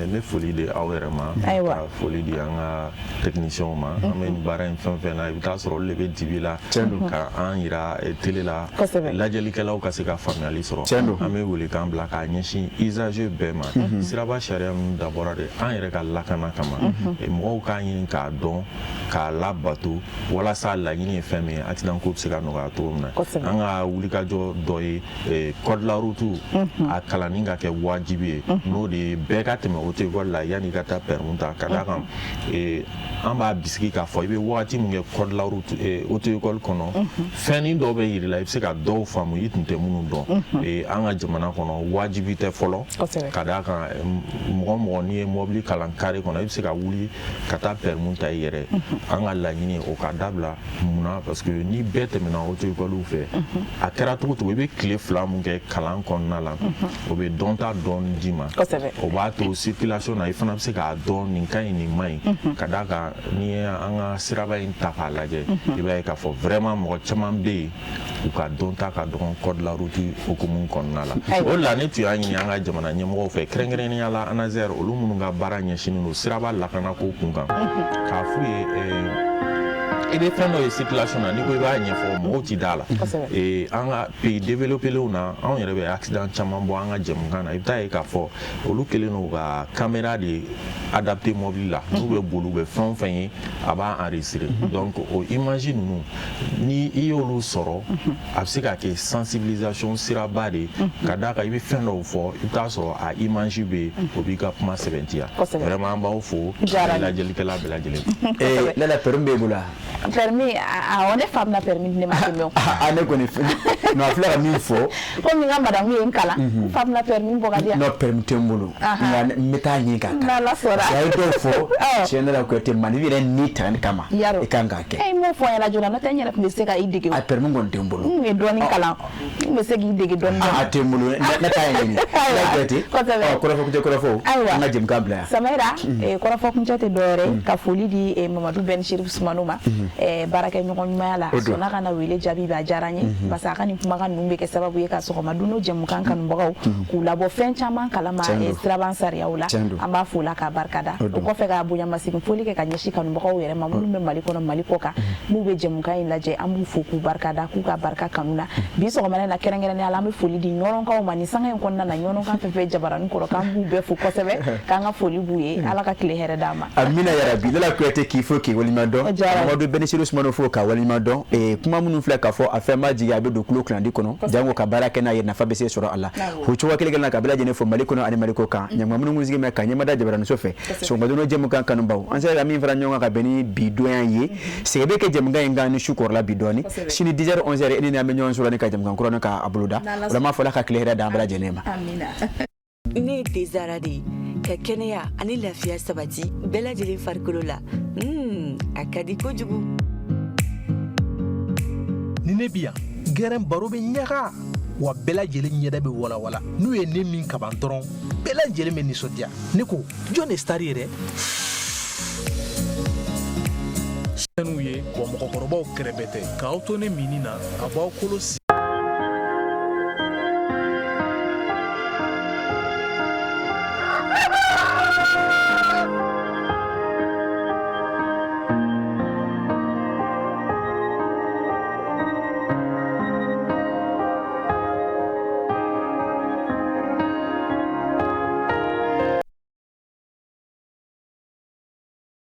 ne foli di aw yɛrɛ ma. Ayiwa. Ka foli di an ka techniciens ma. An bɛ nin baara in fɛn fɛn na i bɛ taa sɔrɔ olu de bɛ dibi la. Ka an yira télé la. Kosɛbɛ. Lajɛlikɛlaw ka se ka faamuyali sɔrɔ. An bɛ wele kan bila k'a ɲɛsin usager bɛɛ ma. Siraba sariya min dabɔra de an yɛrɛ ka lakana kama. Mɔgɔw k'a ɲini k'a dɔn k'a labato walasa laɲini ye fɛn min ye accident ko bɛ se ka nɔgɔya cogo min na. An ka wulikajɔ dɔ ye code la route a kalanni ka kɛ wajibi ye n'o de ye bɛɛ ka tɛmɛ auto école la yanni i ka taa permis ta ka d'a kan an b'a bisigi k'a fɔ i bɛ wagati min kɛ code la route auto école kɔnɔ fɛnnin dɔw bɛ yir'i la i bɛ se ka dɔw faamu i tun tɛ minnu dɔn an ka jamana kɔnɔ wajibi tɛ fɔlɔ ka d'a kan mɔgɔ mɔgɔ n'i ye mobili kalan carré kɔnɔ i bɛ se ka wuli ka taa permis ta i yɛrɛ an ka laɲini o ka dabila munna parce que ni bɛɛ tɛmɛna auto école fɛ a kɛra cogo cogo i bɛ tile 2 mun kɛ kalan kɔnɔna la o bɛ dɔnta dɔɔni d'i ma o b'a to circulation na i fana bɛ se k'a dɔn nin ka ɲi nin ma ɲi ka d'a kan n'i ye an ka siraba in ta k'a lajɛ i b'a ye k'a fɔ vraiment mɔgɔ caman bɛ yen u ka dɔnta ka dɔgɔn code la route hukumu kɔnɔna la o de la ne tun y'a ɲini an ka jamana ɲɛmɔgɔw fɛ kɛrɛnkɛrɛnnenya la ANASER olu minnu ka baara ɲɛsinnen don siraba lakanako kun kan k'a f'u ye i bɛ fɛn dɔ ye circulation na n'i ko i b'a ɲɛfɔ mɔgɔw ti da la an ka pays développelenw na anw yɛrɛ bɛ accident caman bɔ an ka jɛmukan na i bɛ taa ye k'a fɔ olu kɛlen don ka caméra de adapté mobile la n'u bɛ boli u bɛ fɛn o fɛn ye a b'a enregistrer donc o image ninnu ni i y'olu sɔrɔ a bɛ se ka kɛ sensibilisation siraba de ka d'a kan i bɛ fɛn dɔw fɔ i bɛ taa sɔrɔ a image bɛ yen o b'i ka kuma sɛbɛntiya vraiment an b'aw fo lajɛlikɛla bɛɛ lajɛlen. Lala permis b'e bolo permis ne femme na permis ne ma tɛmɛ o. Ne kɔni non a filɛ ka min fɔ. Komi n ka madame ye n kalan femme na permis bɔ ka di yan. Non permis tɛ n bolo nka n bɛ taa ɲini k'a kan. N'Ala sɔnna. A ye dɔw fɔ tiɲɛ yɛrɛ la Kuyate Mali yɛrɛ ni tani kama i kan k'a kɛ. E m'o fɔ n ɲɛna joona n'o tɛ n yɛrɛ tun bɛ se ka i dege o. A permis kɔni tɛ n bolo. N kun ye dɔɔni kalan n bɛ se k'i dege dɔɔni dɔɔni. A tɛ n bolo ne t'a ɲɛɲini. Kuyate kɔrɔfɔ kɔrɔfɔ an ka jɛmukan bila yan. Samahira kɔrɔfɔ kuncɛ tɛ dɔwɛrɛ ka foli di Mamadu Ben Chérif Sumano ma baarakɛ ɲɔgɔn ɲumanya la sɔnna ka na wele jaabi b'a diyara n ye parce que a ka nin kumakan ninnu bɛ kɛ sababu ye ka sɔgɔma don o jɛmukan kanubagaw k'u labɔ fɛn caman kalama siraban sariyaw la an b'a fo la k'a barikada o kɔfɛ ka bonyamasegin foli kɛ ka ɲɛsin kanubagaw yɛrɛ ma minnu bɛ Mali kɔnɔ Mali kɔ kan n'u bɛ jɛmukan in lajɛ an b'u fo k'u barikada k'u ka barika kanu na bi sɔgɔmada na kɛrɛnkɛrɛnnenya la an bɛ foli di ɲɔnɔnkaw ma nin sanga in kɔnɔna na ɲɔnɔnkan fɛn fɛn jabaranin kɔrɔ k'an b'u bɛɛ fo kosɛbɛ k'an ka foli b'u ye Ala ka tile hɛrɛ d'an ma. Amina yarabi Lala Kuyate k'i fo k'i waleɲuman dɔn Mamadu Benisiru Sumano fo ka walima don kuma minnu filɛ ka fɔ a fɛn ma jigi a bɛ don kulo kilandi kɔnɔ jango ka baara kɛ n'a ye nafa bɛ se sɔrɔ a la o cogo kelen na ka bɛɛ lajɛlen fo Mali kɔnɔ ani Mali kɔ kan ɲama minnu sigi mɛ ka ɲɛmada Jabaramuso fɛ sɔgɔmadon jɛmukan kanubaw an sera ka min fara ɲɔgɔn kan ka bɛn ni bi doyan ye sɛgɛ bɛ kɛ jɛmukan in kan ni su kɔrɔla bi dɔɔni sini 10h 11h e ni an bɛ ɲɔgɔn sɔrɔ ni ka jɛmukan kura ka boloda wala ma fɔla ka tile hɛrɛ d'an bɛɛ lajɛlen ma ne Desara de ka kɛnɛya ani lafiya sabati bɛɛ lajɛlen farikolo la a ka di kojugu ni ne bi yan gɛrɛn baro bɛ ɲaga wa bɛɛ lajɛlen ɲɛda bɛ walawala n'u ye ne min kaban dɔrɔn bɛɛ lajɛlen bɛ nisɔndiya ne ko jɔn ye star yɛrɛ n'u ye wa mɔgɔkɔrɔbaw kɛrɛfɛ tɛ k'aw to ne mini na a b'aw kolo